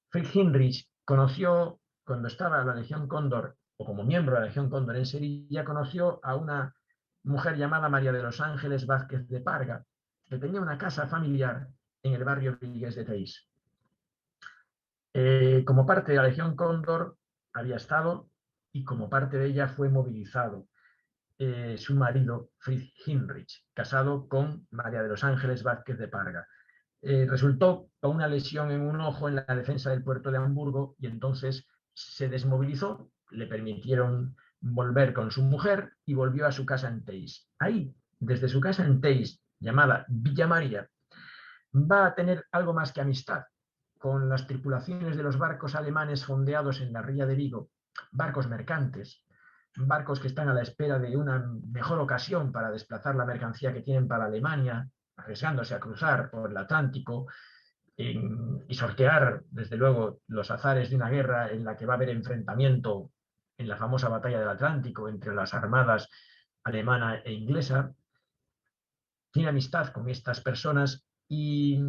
Fritz Hinrich, conoció, cuando estaba en la Legión Cóndor, o como miembro de la Legión Cóndor en Sevilla, conoció a una mujer llamada María de los Ángeles Vázquez de Parga, que tenía una casa familiar en el barrio Vigues de Teis. Como parte de la Legión Cóndor había estado y como parte de ella fue movilizado su marido Fritz Hinrich, casado con María de los Ángeles Vázquez de Parga. Resultó con una lesión en un ojo en la defensa del puerto de Hamburgo y entonces se desmovilizó, le permitieron volver con su mujer y volvió a su casa en Teis. Ahí, desde su casa en Teis, llamada Villa María, va a tener algo más que amistad con las tripulaciones de los barcos alemanes fondeados en la ría de Vigo, barcos mercantes, barcos que están a la espera de una mejor ocasión para desplazar la mercancía que tienen para Alemania, arriesgándose a cruzar por el Atlántico y sortear, desde luego, los azares de una guerra en la que va a haber enfrentamiento en la famosa batalla del Atlántico entre las armadas alemana e inglesa. Tiene amistad con estas personas y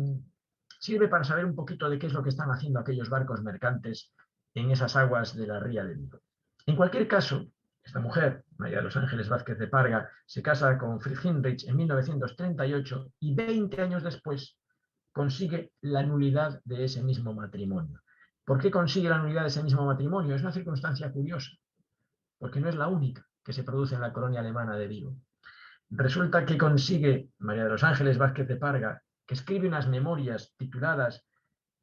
sirve para saber un poquito de qué es lo que están haciendo aquellos barcos mercantes en esas aguas de la ría de Vigo. En cualquier caso, esta mujer, María de los Ángeles Vázquez de Parga, se casa con Fritz Hinrich en 1938 y 20 años después consigue la nulidad de ese mismo matrimonio. ¿Por qué consigue la nulidad de ese mismo matrimonio? Es una circunstancia curiosa, porque no es la única que se produce en la colonia alemana de Vigo. Resulta que consigue María de los Ángeles Vázquez de Parga, que escribe unas memorias tituladas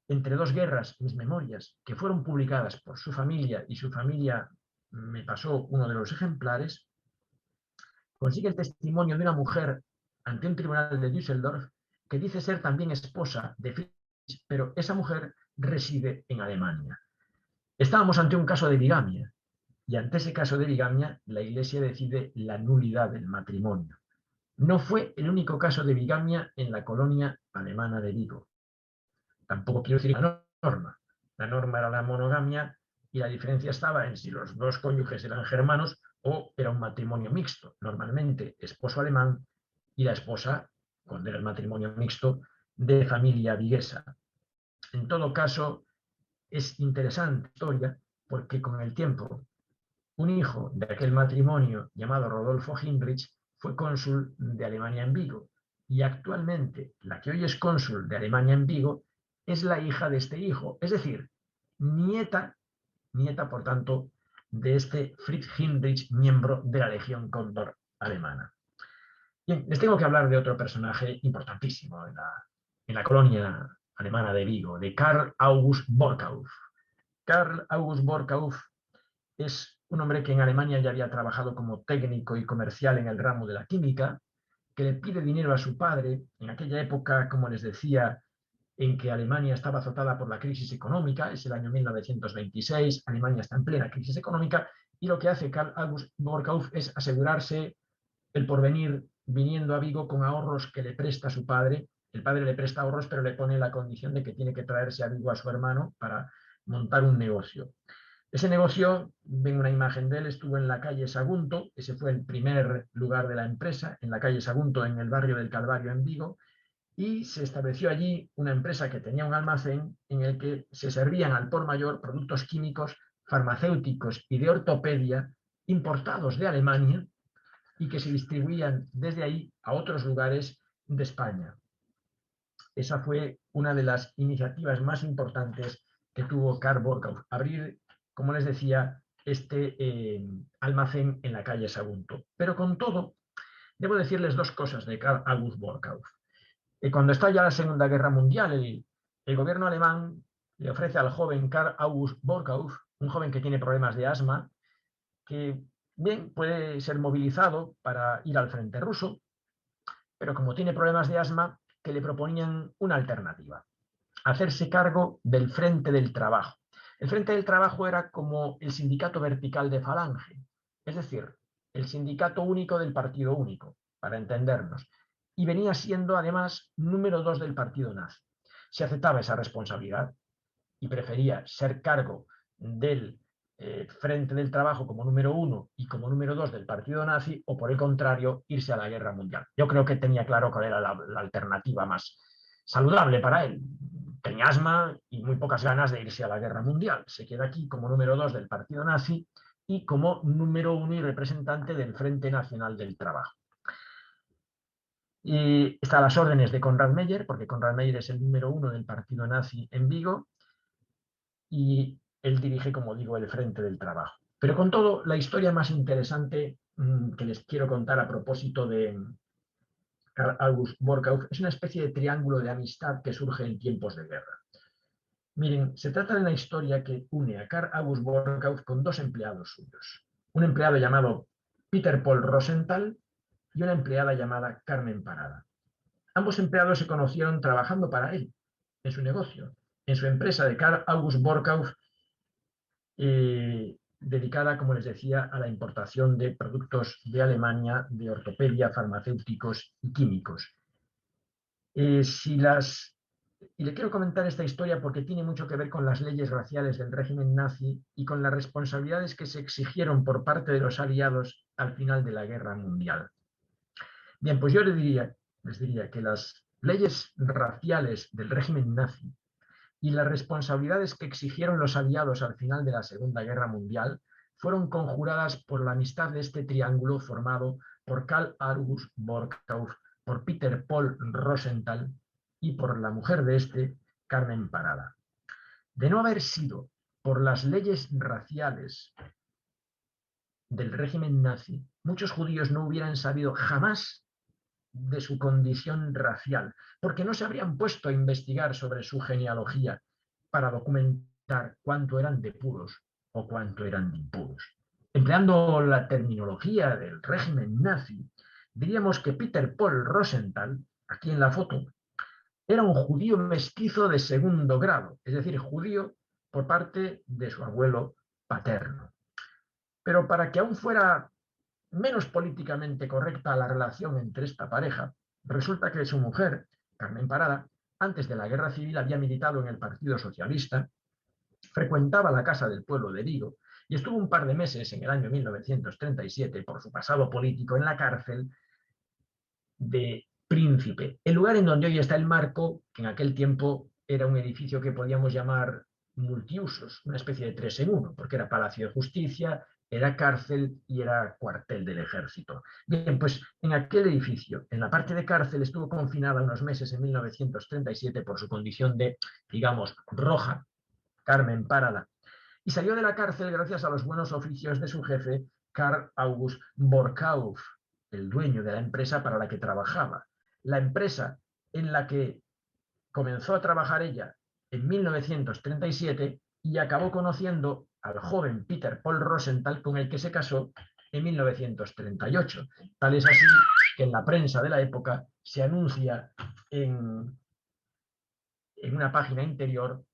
Entre dos guerras, mis memorias, que fueron publicadas por su familia y su familia me pasó uno de los ejemplares, consigue el testimonio de una mujer ante un tribunal de Düsseldorf que dice ser también esposa de Fritz, pero esa mujer reside en Alemania. Estábamos ante un caso de bigamia y ante ese caso de bigamia, la Iglesia decide la nulidad del matrimonio. No fue el único caso de bigamia en la colonia alemana de Vigo. Tampoco quiero decir la norma. La norma era la monogamia y la diferencia estaba en si los dos cónyuges eran germanos o era un matrimonio mixto. Normalmente esposo alemán y la esposa, cuando era el matrimonio mixto, de familia viguesa. En todo caso, es interesante la historia porque con el tiempo un hijo de aquel matrimonio llamado Rodolfo Heinrich fue cónsul de Alemania en Vigo y actualmente la que hoy es cónsul de Alemania en Vigo es la hija de este hijo, es decir, nieta por tanto, de este Fritz Heinrich, miembro de la Legión Cóndor alemana. Bien, les tengo que hablar de otro personaje importantísimo en la colonia alemana de Vigo, de Karl August Borkauff. Karl August Borkauff es un hombre que en Alemania ya había trabajado como técnico y comercial en el ramo de la química, que le pide dinero a su padre en aquella época, como les decía, en que Alemania estaba azotada por la crisis económica, es el año 1926, Alemania está en plena crisis económica, y lo que hace Karl August Borkauff es asegurarse el porvenir viniendo a Vigo con ahorros que le presta su padre. El padre le presta ahorros, pero le pone la condición de que tiene que traerse a Vigo a su hermano para montar un negocio. Ese negocio, ven una imagen de él, estuvo en la calle Sagunto, ese fue el primer lugar de la empresa, en la calle Sagunto, en el barrio del Calvario, en Vigo, y se estableció allí una empresa que tenía un almacén en el que se servían al por mayor productos químicos, farmacéuticos y de ortopedia importados de Alemania y que se distribuían desde ahí a otros lugares de España. Esa fue una de las iniciativas más importantes que tuvo Karl Borkauff, abrir, como les decía, este almacén en la calle Sagunto. Pero con todo, debo decirles dos cosas de Karl August Borkauff. Cuando estalla la Segunda Guerra Mundial, el gobierno alemán le ofrece al joven Karl August Borkauff, un joven que tiene problemas de asma, que bien puede ser movilizado para ir al frente ruso, pero como tiene problemas de asma, que le proponían una alternativa: hacerse cargo del Frente del Trabajo. El Frente del Trabajo era como el sindicato vertical de Falange, es decir, el sindicato único del partido único, para entendernos, y venía siendo además número 2 del partido nazi. Se aceptaba esa responsabilidad y prefería ser cargo del Frente del Trabajo como número 1 y como número 2 del partido nazi, o por el contrario, irse a la guerra mundial. Yo creo que tenía claro cuál era la alternativa más saludable para él. Tenía asma y muy pocas ganas de irse a la guerra mundial. Se queda aquí como número 2 del partido nazi y como número 1 y representante del Frente Nacional del Trabajo. Y está a las órdenes de Konrad Meyer, porque Konrad Meyer es el número 1 del partido nazi en Vigo, y él dirige, como digo, el Frente del Trabajo. Pero con todo, la historia más interesante que les quiero contar a propósito de Karl August Borkauff es una especie de triángulo de amistad que surge en tiempos de guerra. Miren, se trata de una historia que une a Karl August Borkauff con dos empleados suyos. Un empleado llamado Peter Paul Rosenthal y una empleada llamada Carmen Parada. Ambos empleados se conocieron trabajando para él, en su negocio, en su empresa de Karl August Borkauff, dedicada, como les decía, a la importación de productos de Alemania, de ortopedia, farmacéuticos y químicos. Y le quiero comentar esta historia porque tiene mucho que ver con las leyes raciales del régimen nazi y con las responsabilidades que se exigieron por parte de los aliados al final de la Guerra Mundial. Bien, pues yo les diría que las leyes raciales del régimen nazi y las responsabilidades que exigieron los aliados al final de la Segunda Guerra Mundial fueron conjuradas por la amistad de este triángulo formado por Karl August Borkauff, por Peter Paul Rosenthal y por la mujer de este, Carmen Parada. De no haber sido por las leyes raciales del régimen nazi, muchos judíos no hubieran sabido jamás de su condición racial, porque no se habrían puesto a investigar sobre su genealogía para documentar cuánto eran de puros o cuánto eran de impuros. Empleando la terminología del régimen nazi, diríamos que Peter Paul Rosenthal, aquí en la foto, era un judío mestizo de segundo grado, es decir, judío por parte de su abuelo paterno. Pero para que aún fuera menos políticamente correcta la relación entre esta pareja, resulta que su mujer, Carmen Parada, antes de la Guerra Civil había militado en el Partido Socialista, frecuentaba la Casa del Pueblo de Vigo y estuvo un par de meses en el año 1937 por su pasado político en la cárcel de Príncipe, el lugar en donde hoy está el Marco, que en aquel tiempo era un edificio que podíamos llamar multiusos, una especie de 3 en 1, porque era Palacio de Justicia, era cárcel y era cuartel del ejército. Bien, pues en aquel edificio, en la parte de cárcel, estuvo confinada unos meses en 1937 por su condición de, digamos, roja, Carmen Parada, y salió de la cárcel gracias a los buenos oficios de su jefe, Karl August Borkauf, el dueño de la empresa para la que trabajaba. La empresa en la que comenzó a trabajar ella en 1937 y acabó conociendo al joven Peter Paul Rosenthal, con el que se casó en 1938. Tal es así que en la prensa de la época se anuncia en una página interior: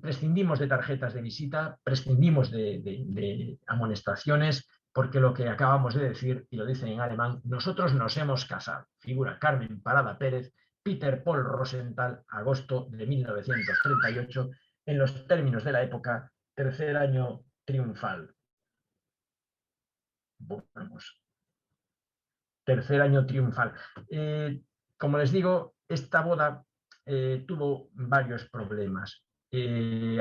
prescindimos de tarjetas de visita, prescindimos de amonestaciones, porque lo que acabamos de decir, y lo dicen en alemán, nosotros nos hemos casado. Figura Carmen Parada Pérez, Peter Paul Rosenthal, agosto de 1938, en los términos de la época, tercer año triunfal. Vamos, tercer año triunfal. Como les digo, esta boda tuvo varios problemas.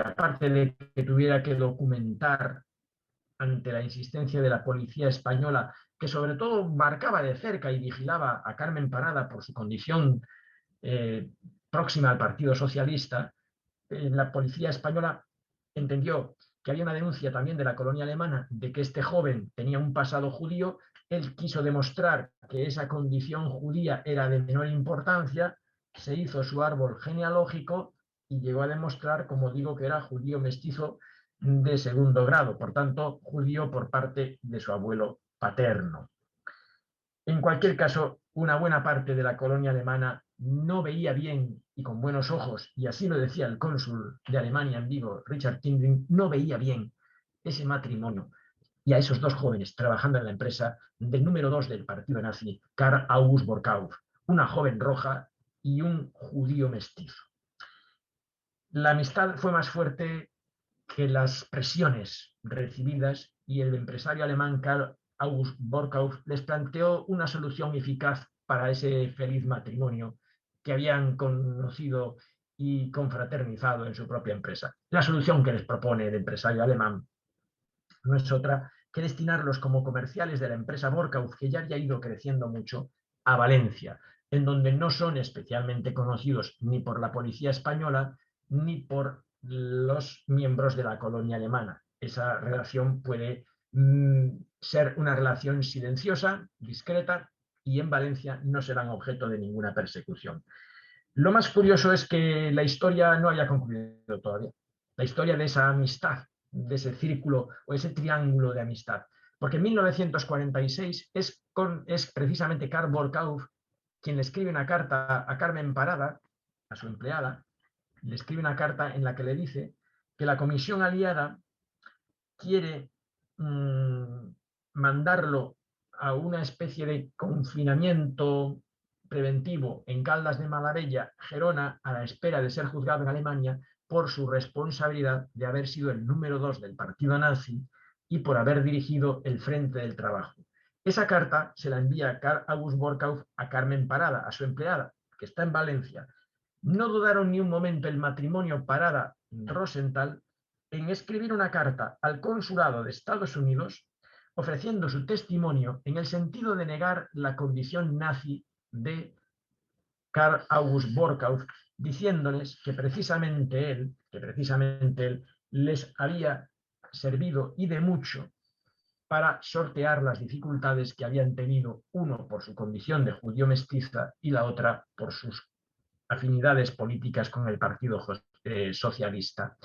Aparte de que tuviera que documentar ante la insistencia de la policía española, que sobre todo marcaba de cerca y vigilaba a Carmen Parada por su condición próxima al Partido Socialista, la policía española entendió que había una denuncia también de la colonia alemana de que este joven tenía un pasado judío. Él quiso demostrar que esa condición judía era de menor importancia, se hizo su árbol genealógico y llegó a demostrar, como digo, que era judío mestizo de segundo grado, por tanto, judío por parte de su abuelo paterno. En cualquier caso, una buena parte de la colonia alemana no veía bien y con buenos ojos, y así lo decía el cónsul de Alemania en Vigo, Richard Kindring, no veía bien ese matrimonio y a esos dos jóvenes trabajando en la empresa del número 2 del partido nazi, Karl August Borkauf, una joven roja y un judío mestizo. La amistad fue más fuerte que las presiones recibidas y el empresario alemán Karl August Borkauf les planteó una solución eficaz para ese feliz matrimonio que habían conocido y confraternizado en su propia empresa. La solución que les propone el empresario alemán no es otra que destinarlos como comerciales de la empresa Borkauf, que ya había ido creciendo mucho, a Valencia, en donde no son especialmente conocidos ni por la policía española ni por los miembros de la colonia alemana. Esa relación puede ser una relación silenciosa, discreta, y en Valencia no serán objeto de ninguna persecución. Lo más curioso es que la historia no haya concluido todavía. La historia de esa amistad, de ese círculo o ese triángulo de amistad. Porque en 1946 es precisamente Karl Borkauf quien le escribe una carta a Carmen Parada, a su empleada, le escribe una carta en la que le dice que la Comisión Aliada quiere mandarlo a una especie de confinamiento preventivo en Caldas de Malavella, Gerona, a la espera de ser juzgado en Alemania por su responsabilidad de haber sido el número 2 del partido nazi y por haber dirigido el Frente del Trabajo. Esa carta se la envía Karl August Borkauf a Carmen Parada, a su empleada, que está en Valencia. No dudaron ni un momento el matrimonio Parada-Rosenthal en escribir una carta al consulado de Estados Unidos ofreciendo su testimonio en el sentido de negar la condición nazi de Karl August Borkauf, diciéndoles que precisamente él les había servido y de mucho para sortear las dificultades que habían tenido, uno por su condición de judío mestiza y la otra por sus afinidades políticas con el Partido Socialista.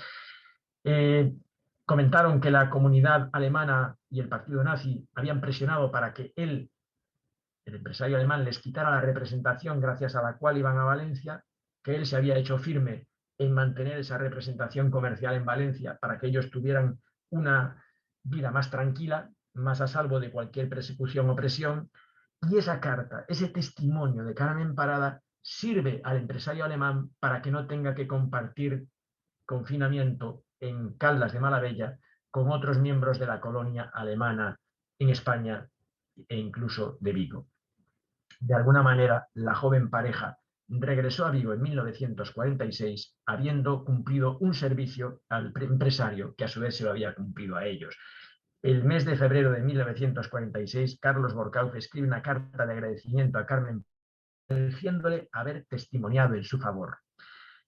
Comentaron que la comunidad alemana y el partido nazi habían presionado para que él, el empresario alemán, les quitara la representación gracias a la cual iban a Valencia, que él se había hecho firme en mantener esa representación comercial en Valencia para que ellos tuvieran una vida más tranquila, más a salvo de cualquier persecución o presión. Y esa carta, ese testimonio de Carmen Parada, sirve al empresario alemán para que no tenga que compartir confinamiento en Caldas de Malavella con otros miembros de la colonia alemana en España e incluso de Vigo. De alguna manera, la joven pareja regresó a Vigo en 1946, habiendo cumplido un servicio al empresario que a su vez se lo había cumplido a ellos. El mes de febrero de 1946, Carlos Borcauz escribe una carta de agradecimiento a Carmen diciéndole haber testimoniado en su favor.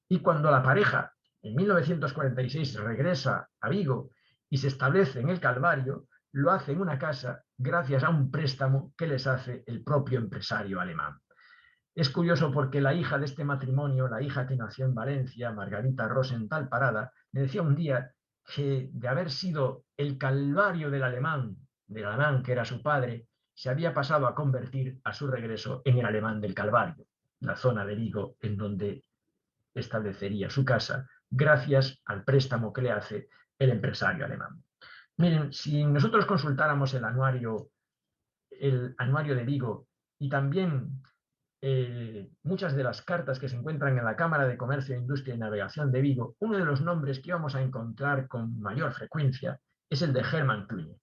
Y cuando la pareja en 1946 regresa a Vigo y se establece en el Calvario, lo hace en una casa gracias a un préstamo que les hace el propio empresario alemán. Es curioso porque la hija de este matrimonio, la hija que nació en Valencia, Margarita Rosenthal Parada, me decía un día que de haber sido el Calvario del alemán que era su padre, se había pasado a convertir a su regreso en el alemán del Calvario, la zona de Vigo en donde establecería su casa gracias al préstamo que le hace el empresario alemán. Miren, si nosotros consultáramos el anuario de Vigo y también muchas de las cartas que se encuentran en la Cámara de Comercio, Industria y Navegación de Vigo, uno de los nombres que íbamos a encontrar con mayor frecuencia es el de Hermann Kühne.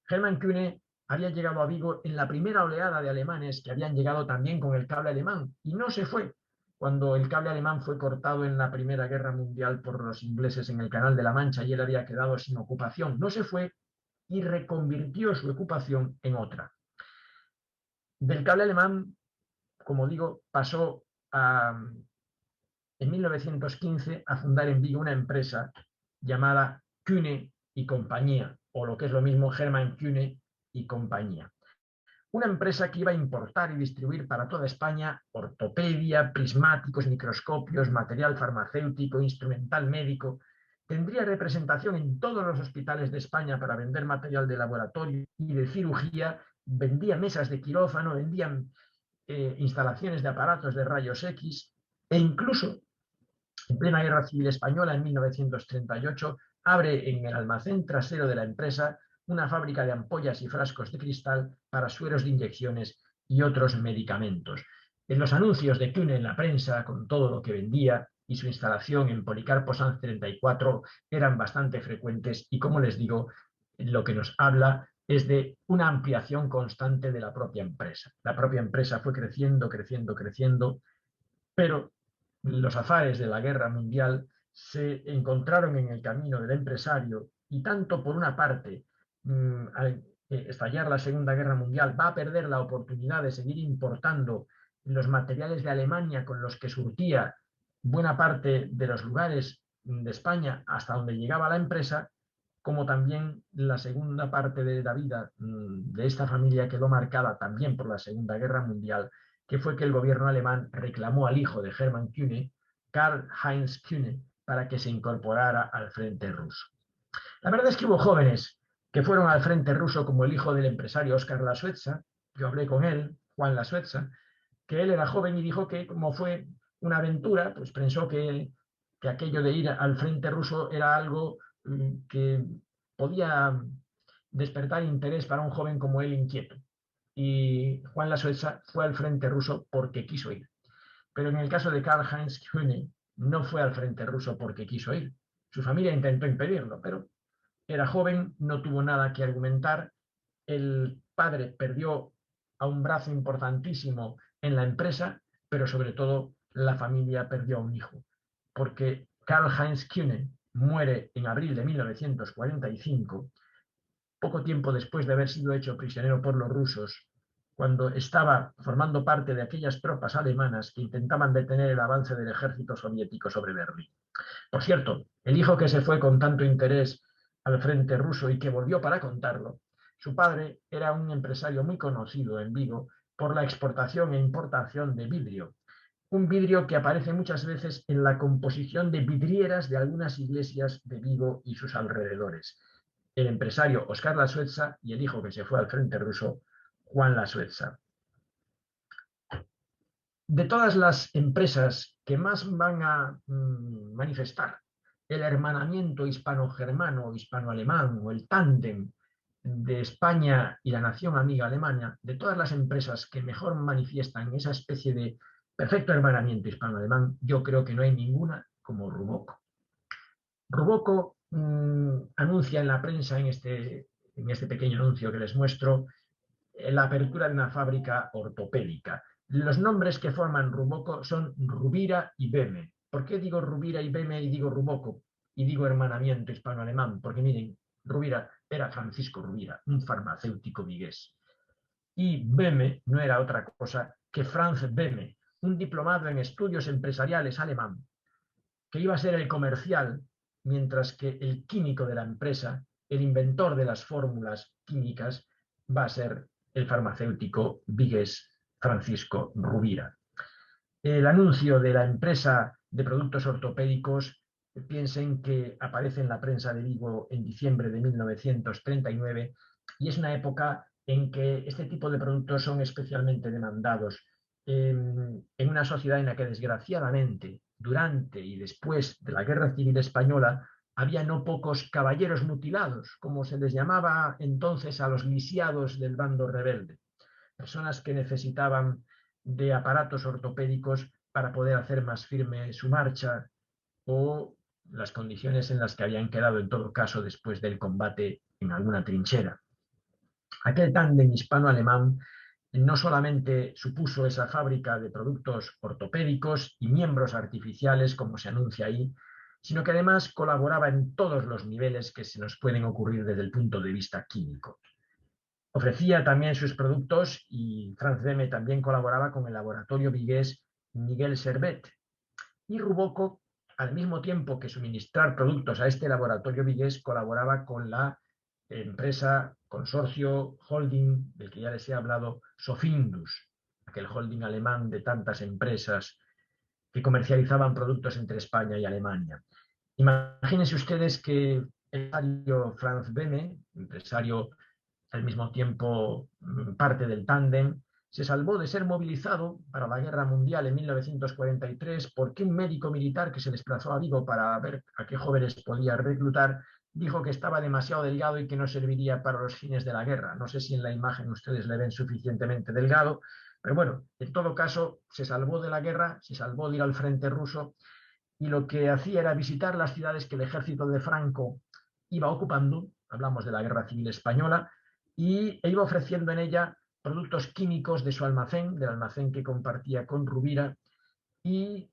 Hermann Kühne había llegado a Vigo en la primera oleada de alemanes que habían llegado también con el cable alemán y no se fue. Cuando el cable alemán fue cortado en la Primera Guerra Mundial por los ingleses en el Canal de la Mancha y él había quedado sin ocupación, no se fue y reconvirtió su ocupación en otra. Del cable alemán, como digo, pasó en 1915 a fundar en Vigo una empresa llamada Kühne y Compañía, o lo que es lo mismo, Hermann Kühne y Compañía. Una empresa que iba a importar y distribuir para toda España ortopedia, prismáticos, microscopios, material farmacéutico, instrumental médico. Tendría representación en todos los hospitales de España para vender material de laboratorio y de cirugía, vendía mesas de quirófano, vendían instalaciones de aparatos de rayos X e incluso en plena Guerra Civil Española, en 1938, abre en el almacén trasero de la empresa una fábrica de ampollas y frascos de cristal para sueros de inyecciones y otros medicamentos. En los anuncios de Kühne en la prensa, con todo lo que vendía y su instalación en Policarpo Sanz 34, eran bastante frecuentes y, como les digo, lo que nos habla es de una ampliación constante de la propia empresa. La propia empresa fue creciendo, creciendo, creciendo, pero los azares de la guerra mundial se encontraron en el camino del empresario y tanto por una parte, al estallar la Segunda Guerra Mundial, va a perder la oportunidad de seguir importando los materiales de Alemania con los que surtía buena parte de los lugares de España hasta donde llegaba la empresa, como también la segunda parte de la vida de esta familia quedó marcada también por la Segunda Guerra Mundial, que fue que el gobierno alemán reclamó al hijo de Hermann Kühne, Karl-Heinz Kühne, para que se incorporara al frente ruso. La verdad es que hubo jóvenes que fueron al frente ruso, como el hijo del empresario Óscar Lasuetza. Yo hablé con él, Juan Lasuetza, que él era joven y dijo que como fue una aventura, pues pensó que aquello de ir al frente ruso era algo que podía despertar interés para un joven como él inquieto. Y Juan Lasuetza fue al frente ruso porque quiso ir. Pero en el caso de Karl-Heinz Kühne, no fue al frente ruso porque quiso ir. Su familia intentó impedirlo, pero era joven, no tuvo nada que argumentar. El padre perdió a un brazo importantísimo en la empresa, pero sobre todo la familia perdió a un hijo, porque Karl-Heinz Kühne muere en abril de 1945, poco tiempo después de haber sido hecho prisionero por los rusos, cuando estaba formando parte de aquellas tropas alemanas que intentaban detener el avance del ejército soviético sobre Berlín. Por cierto, el hijo que se fue con tanto interés al frente ruso y que volvió para contarlo, su padre era un empresario muy conocido en Vigo por la exportación e importación de vidrio, un vidrio que aparece muchas veces en la composición de vidrieras de algunas iglesias de Vigo y sus alrededores. El empresario Óscar Lasuetza y el hijo que se fue al frente ruso, Juan Lasuetza. De todas las empresas que más van a manifestar el hermanamiento hispano-germano o hispano-alemán o el tándem de España y la nación amiga Alemania, de todas las empresas que mejor manifiestan esa especie de perfecto hermanamiento hispano-alemán, yo creo que no hay ninguna como Ruboco. Ruboco anuncia en la prensa, en este pequeño anuncio que les muestro, la apertura de una fábrica ortopédica. Los nombres que forman Ruboco son Rubira y Beme. ¿Por qué digo Rubira y Beme y digo Ruboco y digo hermanamiento hispano-alemán? Porque miren, Rubira era Francisco Rubira, un farmacéutico vigués. Y Beme no era otra cosa que Franz Beme, un diplomado en estudios empresariales alemán, que iba a ser el comercial, mientras que el químico de la empresa, el inventor de las fórmulas químicas, va a ser el farmacéutico vigués Francisco Rubira. El anuncio de la empresa de productos ortopédicos, piensen que aparece en la prensa de Vigo en diciembre de 1939 y es una época en que este tipo de productos son especialmente demandados en una sociedad en la que desgraciadamente durante y después de la Guerra Civil Española había no pocos caballeros mutilados, como se les llamaba entonces a los lisiados del bando rebelde, personas que necesitaban de aparatos ortopédicos para poder hacer más firme su marcha o las condiciones en las que habían quedado en todo caso después del combate en alguna trinchera. Aquel tándem hispano-alemán no solamente supuso esa fábrica de productos ortopédicos y miembros artificiales, como se anuncia ahí, sino que además colaboraba en todos los niveles que se nos pueden ocurrir desde el punto de vista químico. Ofrecía también sus productos y Franz Beme también colaboraba con el laboratorio vigués Miguel Servet. Y Ruboco, al mismo tiempo que suministrar productos a este laboratorio vigués, colaboraba con la empresa, consorcio, holding, del que ya les he hablado, Sofindus, aquel holding alemán de tantas empresas que comercializaban productos entre España y Alemania. Imagínense ustedes que el empresario Franz Beme, empresario al mismo tiempo parte del tándem, se salvó de ser movilizado para la Guerra Mundial en 1943 porque un médico militar que se desplazó a Vigo para ver a qué jóvenes podía reclutar dijo que estaba demasiado delgado y que no serviría para los fines de la guerra. No sé si en la imagen ustedes le ven suficientemente delgado, pero bueno, en todo caso se salvó de la guerra, se salvó de ir al frente ruso y lo que hacía era visitar las ciudades que el ejército de Franco iba ocupando, hablamos de la Guerra Civil Española, y iba ofreciendo en ella productos químicos de su almacén, del almacén que compartía con Rubira, y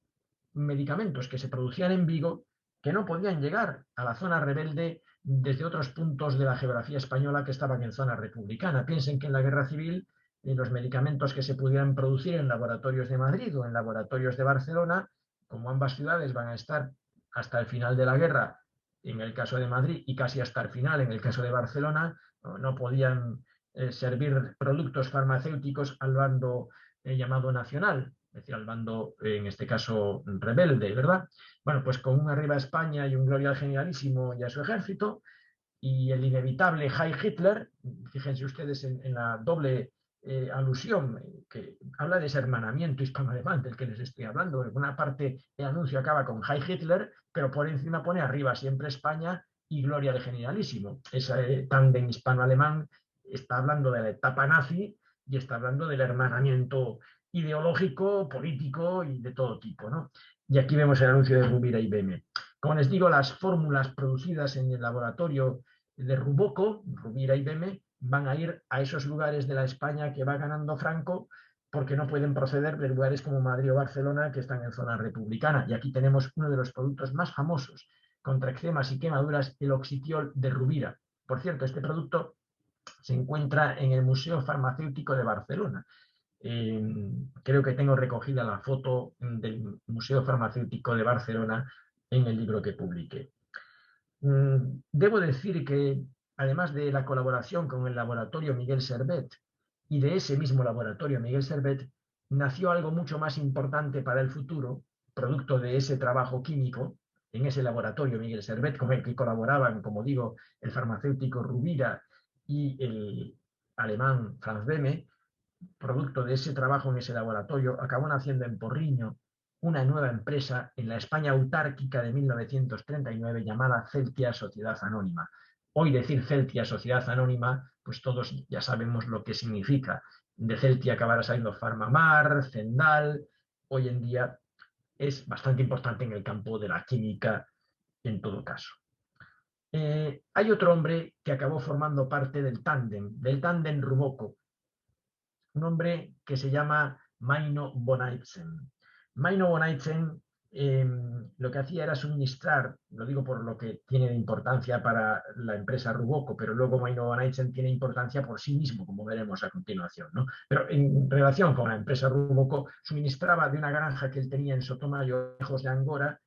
medicamentos que se producían en Vigo que no podían llegar a la zona rebelde desde otros puntos de la geografía española que estaban en zona republicana. Piensen que en la Guerra Civil los medicamentos que se pudieran producir en laboratorios de Madrid o en laboratorios de Barcelona, como ambas ciudades van a estar hasta el final de la guerra, en el caso de Madrid, y casi hasta el final, en el caso de Barcelona, no podían servir productos farmacéuticos al bando llamado nacional, es decir, al bando, en este caso, rebelde, ¿verdad? Bueno, pues con un arriba a España y un gloria al generalísimo y a su ejército, y el inevitable Heil Hitler, fíjense ustedes en la doble alusión, que habla de ese hermanamiento hispano-alemán del que les estoy hablando. En una parte el anuncio acaba con Heil Hitler, pero por encima pone arriba siempre España y gloria al generalísimo. Ese tándem hispano-alemán está hablando de la etapa nazi y está hablando del hermanamiento ideológico, político y de todo tipo, ¿no? Y aquí vemos el anuncio de Rubira y Beme. Como les digo, las fórmulas producidas en el laboratorio de Ruboco, Rubira y Beme, van a ir a esos lugares de la España que va ganando Franco porque no pueden proceder de lugares como Madrid o Barcelona que están en zona republicana. Y aquí tenemos uno de los productos más famosos contra eczemas y quemaduras, el oxitiol de Rubira. Por cierto, este producto se encuentra en el Museo Farmacéutico de Barcelona. Creo que tengo recogida la foto del Museo Farmacéutico de Barcelona en el libro que publiqué. Debo decir que, además de la colaboración con el laboratorio Miguel Servet y de ese mismo laboratorio Miguel Servet, nació algo mucho más importante para el futuro, producto de ese trabajo químico en ese laboratorio Miguel Servet, con el que colaboraban, como digo, el farmacéutico Rubira y el alemán Franz Beme. Producto de ese trabajo en ese laboratorio, acabó naciendo en Porriño una nueva empresa en la España autárquica de 1939 llamada Celtia Sociedad Anónima. Hoy decir Celtia Sociedad Anónima, pues todos ya sabemos lo que significa. De Celtia acabará saliendo Farmamar, Zendal. Hoy en día es bastante importante en el campo de la química en todo caso. Hay otro hombre que acabó formando parte del tándem Ruboco, un hombre que se llama Maino Bonaitzen. Maino Bonaitzen lo que hacía era suministrar, lo digo por lo que tiene de importancia para la empresa Ruboco, pero luego Maino Bonaitzen tiene importancia por sí mismo, como veremos a continuación, ¿no? Pero en relación con la empresa Ruboco, suministraba de una granja que él tenía en Sotomayor conejos de Angora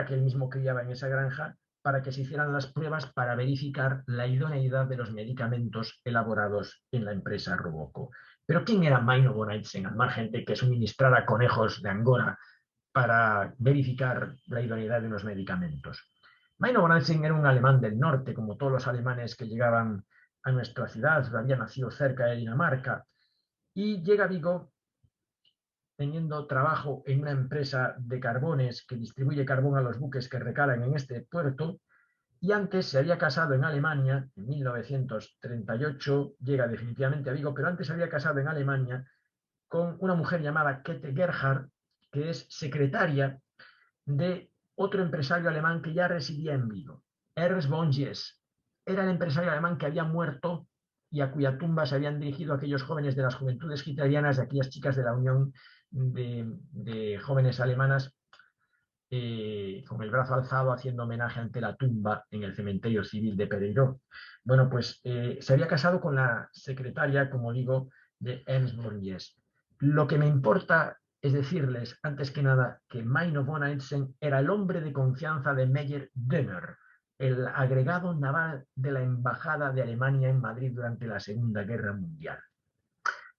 que él mismo criaba en esa granja, para que se hicieran las pruebas para verificar la idoneidad de los medicamentos elaborados en la empresa Ruboco. Pero ¿quién era Maino Bonaitzen, al margen de que suministrara conejos de Angora para verificar la idoneidad de unos medicamentos? Maino Bonaitzen era un alemán del norte, como todos los alemanes que llegaban a nuestra ciudad, había nacido cerca de Dinamarca, y llega a Vigo teniendo trabajo en una empresa de carbones que distribuye carbón a los buques que recalan en este puerto, y antes se había casado en Alemania, en 1938, llega definitivamente a Vigo, pero antes se había casado en Alemania con una mujer llamada Käthe Gerhard, que es secretaria de otro empresario alemán que ya residía en Vigo, Ernst von Jess. Era el empresario alemán que había muerto y a cuya tumba se habían dirigido aquellos jóvenes de las juventudes hitlerianas, de aquellas chicas de la Unión de Jóvenes Alemanas, con el brazo alzado haciendo homenaje ante la tumba en el cementerio civil de Pereiró. Bueno, pues se había casado con la secretaria, como digo, de Ernst von Jess. Lo que me importa es decirles, antes que nada, que Maino Bonaitzen era el hombre de confianza de Meyer Dömer, el agregado naval de la Embajada de Alemania en Madrid durante la Segunda Guerra Mundial.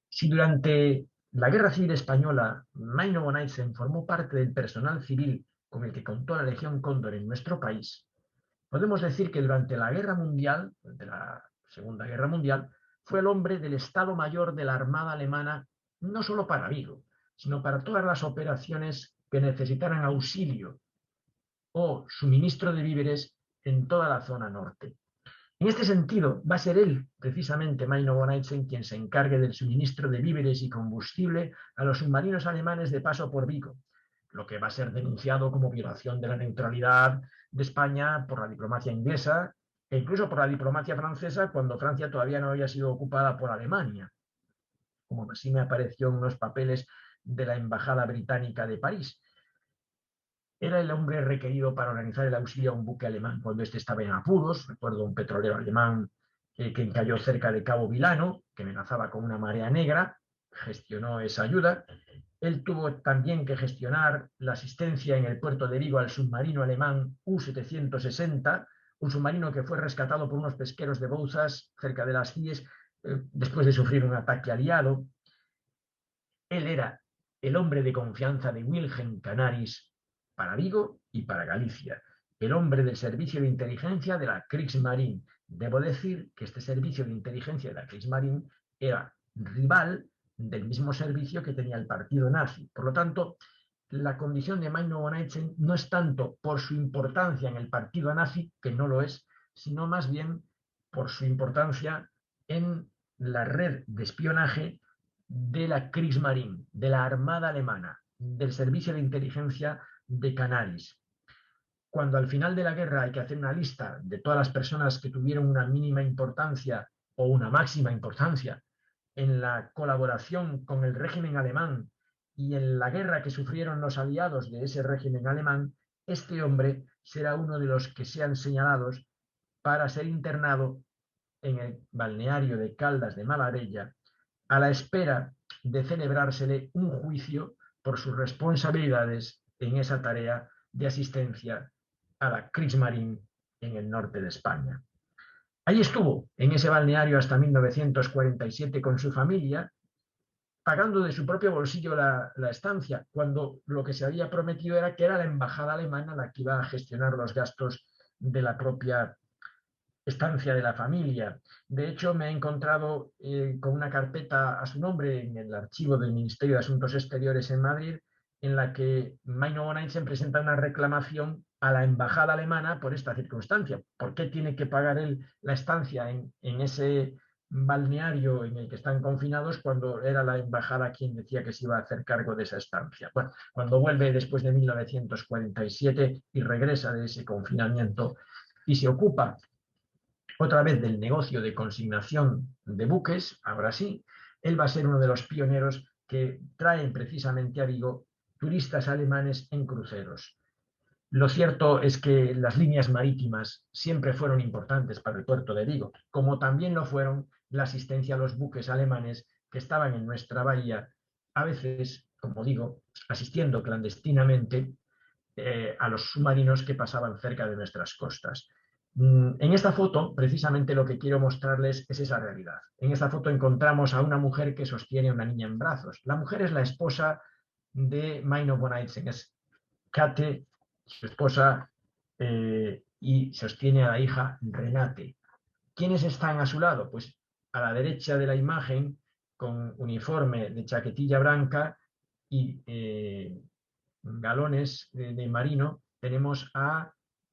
Si durante la Guerra Civil Española Maino Bonaitzen formó parte del personal civil con el que contó la Legión Cóndor en nuestro país, podemos decir que durante la Guerra Mundial, durante la Segunda Guerra Mundial, fue el hombre del Estado Mayor de la Armada Alemana, no solo para Vigo, sino para todas las operaciones que necesitaran auxilio o suministro de víveres en toda la zona norte. En este sentido, va a ser él, precisamente Maino Bonaitzen, quien se encargue del suministro de víveres y combustible a los submarinos alemanes de paso por Vigo, lo que va a ser denunciado como violación de la neutralidad de España por la diplomacia inglesa e incluso por la diplomacia francesa cuando Francia todavía no había sido ocupada por Alemania, como así me apareció en unos papeles de la Embajada Británica de París. Era el hombre requerido para organizar el auxilio a un buque alemán cuando éste estaba en apuros. Recuerdo un petrolero alemán que encalló cerca de Cabo Vilano, que amenazaba con una marea negra, gestionó esa ayuda. Él tuvo también que gestionar la asistencia en el puerto de Vigo al submarino alemán U-760, un submarino que fue rescatado por unos pesqueros de Bouzas cerca de las Cies después de sufrir un ataque aliado. Él era el hombre de confianza de Wilhelm Canaris para Vigo y para Galicia, el hombre del servicio de inteligencia de la Kriegsmarine. Debo decir que este servicio de inteligencia de la Kriegsmarine era rival del mismo servicio que tenía el partido nazi. Por lo tanto, la condición de Maino Bonaitzen no es tanto por su importancia en el partido nazi, que no lo es, sino más bien por su importancia en la red de espionaje de la Kriegsmarine, de la Armada Alemana, del servicio de inteligencia de Canaris. Cuando al final de la guerra hay que hacer una lista de todas las personas que tuvieron una mínima importancia o una máxima importancia en la colaboración con el régimen alemán y en la guerra que sufrieron los aliados de ese régimen alemán, este hombre será uno de los que sean señalados para ser internado en el balneario de Caldas de Malavella a la espera de celebrársele un juicio por sus responsabilidades en esa tarea de asistencia a la Kriegsmarine en el norte de España. Allí estuvo, en ese balneario, hasta 1947 con su familia, pagando de su propio bolsillo la estancia, cuando lo que se había prometido era que era la embajada alemana la que iba a gestionar los gastos de la propia estancia de la familia. De hecho, me he encontrado con una carpeta a su nombre en el archivo del Ministerio de Asuntos Exteriores en Madrid, en la que Meino von Eidsen presenta una reclamación a la embajada alemana por esta circunstancia. ¿Por qué tiene que pagar él la estancia en ese balneario en el que están confinados cuando era la embajada quien decía que se iba a hacer cargo de esa estancia? Bueno, cuando vuelve después de 1947 y regresa de ese confinamiento y se ocupa otra vez del negocio de consignación de buques, ahora sí, él va a ser uno de los pioneros que traen precisamente a Vigo turistas alemanes en cruceros. Lo cierto es que las líneas marítimas siempre fueron importantes para el puerto de Vigo, como también lo fueron la asistencia a los buques alemanes que estaban en nuestra bahía, a veces, como digo, asistiendo clandestinamente a los submarinos que pasaban cerca de nuestras costas. En esta foto, precisamente lo que quiero mostrarles es esa realidad. En esta foto encontramos a una mujer que sostiene a una niña en brazos. La mujer es la esposa de Meino von Eidsen, es Kate, su esposa, y sostiene a la hija Renate. ¿Quiénes están a su lado? Pues a la derecha de la imagen, con uniforme de chaquetilla blanca y galones de marino, tenemos a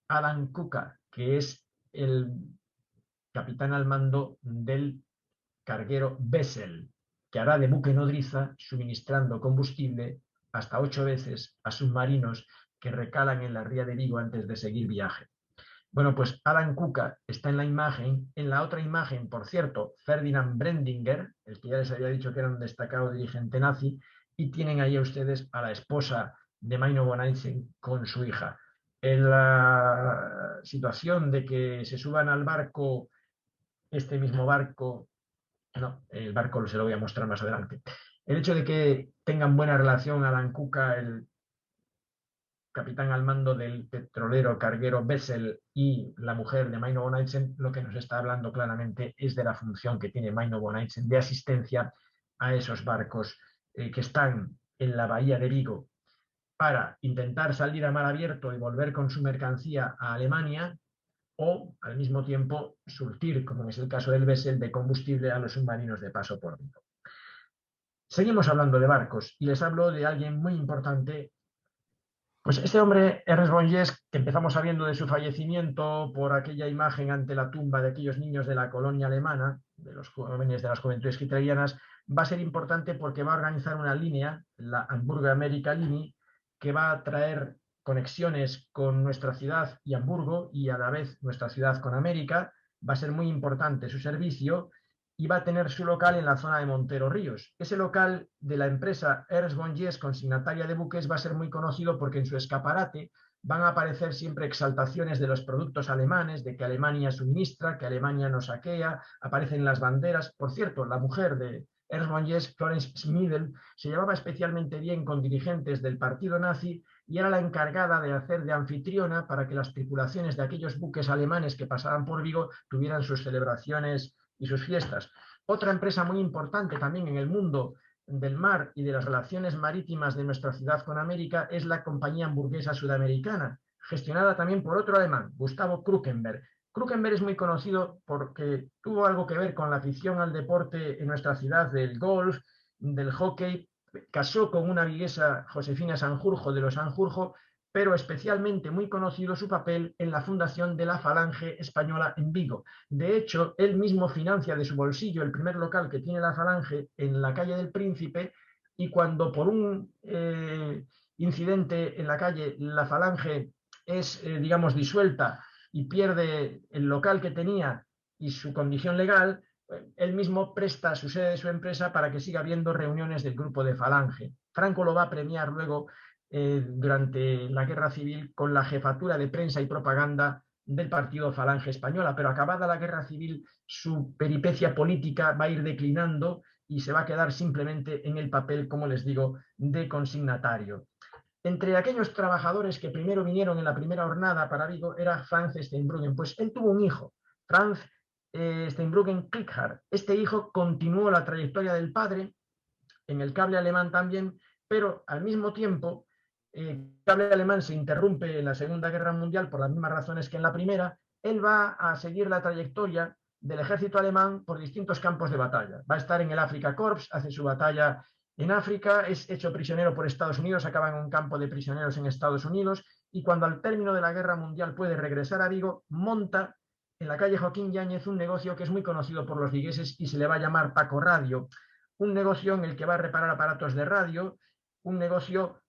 Alan Kuka, que es el capitán al mando del carguero Bessel, que hará de buque nodriza suministrando combustible hasta 8 veces a submarinos que recalan en la ría de Vigo antes de seguir viaje. Bueno, pues Alan Kuka está en la imagen. En la otra imagen, por cierto, Ferdinand Brendinger, el que ya les había dicho que era un destacado dirigente nazi, y tienen ahí a ustedes a la esposa de Meino von Eidsen con su hija. En la situación de que se suban al barco, este mismo barco, no, el barco se lo voy a mostrar más adelante. El hecho de que tengan buena relación Alan Kuka, el capitán al mando del petrolero carguero Bessel, y la mujer de Meino von Eidsen, lo que nos está hablando claramente es de la función que tiene Meino von Eidsen de asistencia a esos barcos que están en la bahía de Vigo para intentar salir a mar abierto y volver con su mercancía a Alemania, o al mismo tiempo surtir, como es el caso del Bessel, de combustible a los submarinos de paso por Vigo. Seguimos hablando de barcos y les hablo de alguien muy importante. Pues este hombre, Ernest Bonjes, que empezamos sabiendo de su fallecimiento por aquella imagen ante la tumba de aquellos niños de la colonia alemana, de los jóvenes de las juventudes hitlerianas, va a ser importante porque va a organizar una línea, la Hamburgo America Linie, que va a traer conexiones con nuestra ciudad y Hamburgo y a la vez nuestra ciudad con América. Va a ser muy importante su servicio y va a tener su local en la zona de Montero Ríos. Ese local de la empresa Ernst Bonjes, consignataria de buques, va a ser muy conocido porque en su escaparate van a aparecer siempre exaltaciones de los productos alemanes, de que Alemania suministra, que Alemania nos saquea, aparecen las banderas. Por cierto, la mujer de Ernst Bonjes, Florence Schmidl, se llevaba especialmente bien con dirigentes del partido nazi y era la encargada de hacer de anfitriona para que las tripulaciones de aquellos buques alemanes que pasaban por Vigo tuvieran sus celebraciones y sus fiestas. Otra empresa muy importante también en el mundo del mar y de las relaciones marítimas de nuestra ciudad con América es la Compañía Hamburguesa Sudamericana, gestionada también por otro alemán, Gustavo Krukenberg. Krukenberg es muy conocido porque tuvo algo que ver con la afición al deporte en nuestra ciudad del golf, del hockey. Casó con una viguesa, Josefina Sanjurjo de los Sanjurjo, pero especialmente muy conocido su papel en la fundación de la Falange Española en Vigo. De hecho, él mismo financia de su bolsillo el primer local que tiene la Falange en la calle del Príncipe, y cuando por un incidente en la calle la Falange es, digamos, disuelta y pierde el local que tenía y su condición legal, él mismo presta su sede de su empresa para que siga habiendo reuniones del grupo de Falange. Franco lo va a premiar luego durante la Guerra Civil con la jefatura de prensa y propaganda del partido Falange Española, pero acabada la Guerra Civil su peripecia política va a ir declinando y se va a quedar simplemente en el papel, como les digo, de consignatario. Entre aquellos trabajadores que primero vinieron en la primera jornada para Vigo era Franz Steinbruggen, pues él tuvo un hijo, Franz Steinbruggen Klickhard. Este hijo continuó la trayectoria del padre en el cable alemán también, pero al mismo tiempo el cable alemán se interrumpe en la Segunda Guerra Mundial por las mismas razones que en la primera. Él va a seguir la trayectoria del ejército alemán por distintos campos de batalla. Va a estar en el Afrika Korps, hace su batalla En África es hecho prisionero por Estados Unidos, acaba en un campo de prisioneros en Estados Unidos y cuando al término de la Guerra Mundial puede regresar a Vigo, monta en la calle Joaquín Yáñez un negocio que es muy conocido por los vigueses y se le va a llamar Paco Radio, un negocio en el que va a reparar aparatos de radio, un negocio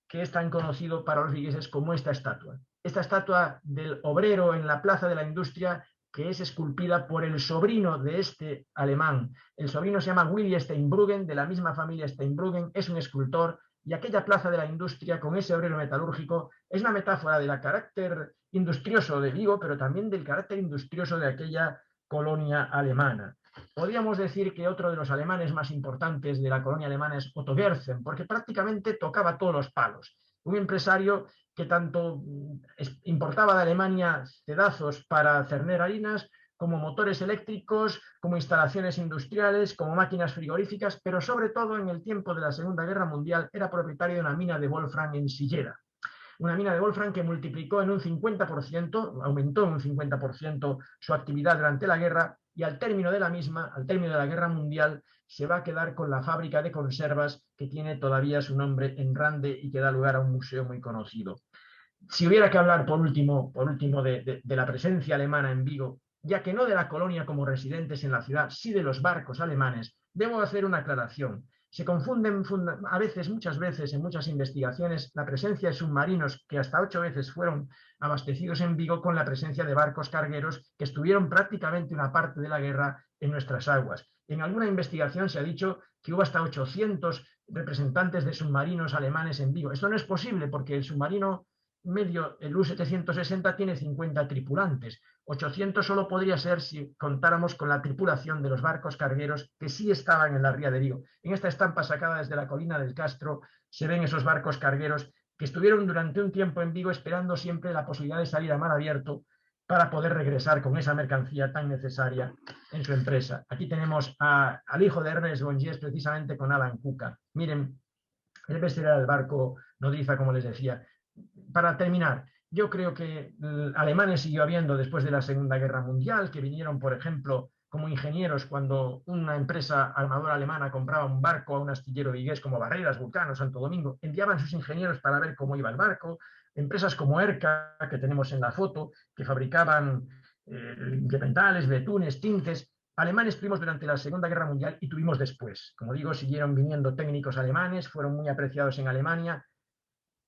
que es tan conocido para los vigueses como esta estatua. Esta estatua del obrero en la Plaza de la Industria, que es esculpida por el sobrino de este alemán. El sobrino se llama Willy Steinbruggen, de la misma familia Steinbruggen, es un escultor, y aquella Plaza de la Industria con ese obrero metalúrgico es una metáfora del carácter industrioso de Vigo, pero también del carácter industrioso de aquella colonia alemana. Podríamos decir que otro de los alemanes más importantes de la colonia alemana es Otto Gerzen, porque prácticamente tocaba todos los palos. Un empresario que tanto importaba de Alemania pedazos para cerner harinas, como motores eléctricos, como instalaciones industriales, como máquinas frigoríficas, pero sobre todo en el tiempo de la Segunda Guerra Mundial era propietario de una mina de Wolfram en Sillera. Una mina de Wolfram que multiplicó en un 50%, aumentó en un 50% su actividad durante la guerra y al término de la misma, al término de la Guerra Mundial, se va a quedar con la fábrica de conservas que tiene todavía su nombre en Rande y que da lugar a un museo muy conocido. Si hubiera que hablar por último de la presencia alemana en Vigo, ya que no de la colonia como residentes en la ciudad, sí de los barcos alemanes, debo hacer una aclaración. Se confunden a veces, muchas veces, en muchas investigaciones, la presencia de submarinos que hasta 8 veces fueron abastecidos en Vigo con la presencia de barcos cargueros que estuvieron prácticamente una parte de la guerra en nuestras aguas. En alguna investigación se ha dicho que hubo hasta 800 representantes de submarinos alemanes en Vigo. Esto no es posible porque el submarino medio, el U-760 tiene 50 tripulantes. 800 solo podría ser si contáramos con la tripulación de los barcos cargueros que sí estaban en la ría de Vigo. En esta estampa sacada desde la colina del Castro se ven esos barcos cargueros que estuvieron durante un tiempo en Vigo esperando siempre la posibilidad de salir a mar abierto para poder regresar con esa mercancía tan necesaria en su empresa. Aquí tenemos al hijo de Ernest Bongies precisamente con Alan Cuca. Miren, este era el barco nodriza, como les decía. Para terminar, yo creo que alemanes siguió habiendo después de la Segunda Guerra Mundial, que vinieron, por ejemplo, como ingenieros cuando una empresa armadora alemana compraba un barco a un astillero vigués como Barreras, Vulcano, Santo Domingo, enviaban sus ingenieros para ver cómo iba el barco. Empresas como ERCA, que tenemos en la foto, que fabricaban implementales, betunes, tintes. Alemanes tuvimos durante la Segunda Guerra Mundial y tuvimos después. Como digo, siguieron viniendo técnicos alemanes, fueron muy apreciados en Alemania.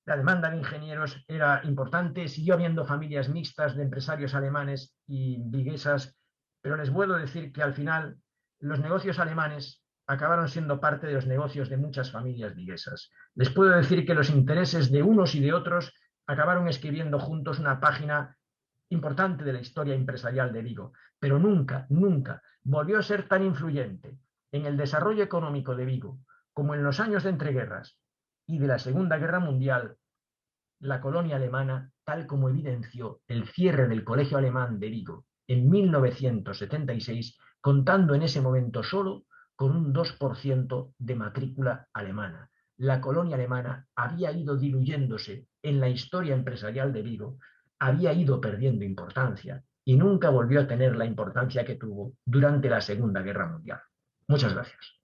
La demanda de ingenieros era importante, siguió habiendo familias mixtas de empresarios alemanes y viguesas, pero les puedo decir que al final los negocios alemanes acabaron siendo parte de los negocios de muchas familias viguesas. Les puedo decir que los intereses de unos y de otros acabaron escribiendo juntos una página importante de la historia empresarial de Vigo, pero nunca, nunca volvió a ser tan influyente en el desarrollo económico de Vigo como en los años de entreguerras y de la Segunda Guerra Mundial, la colonia alemana, tal como evidenció el cierre del Colegio Alemán de Vigo en 1976, contando en ese momento solo con un 2% de matrícula alemana. La colonia alemana había ido diluyéndose en la historia empresarial de Vigo, había ido perdiendo importancia y nunca volvió a tener la importancia que tuvo durante la Segunda Guerra Mundial. Muchas gracias.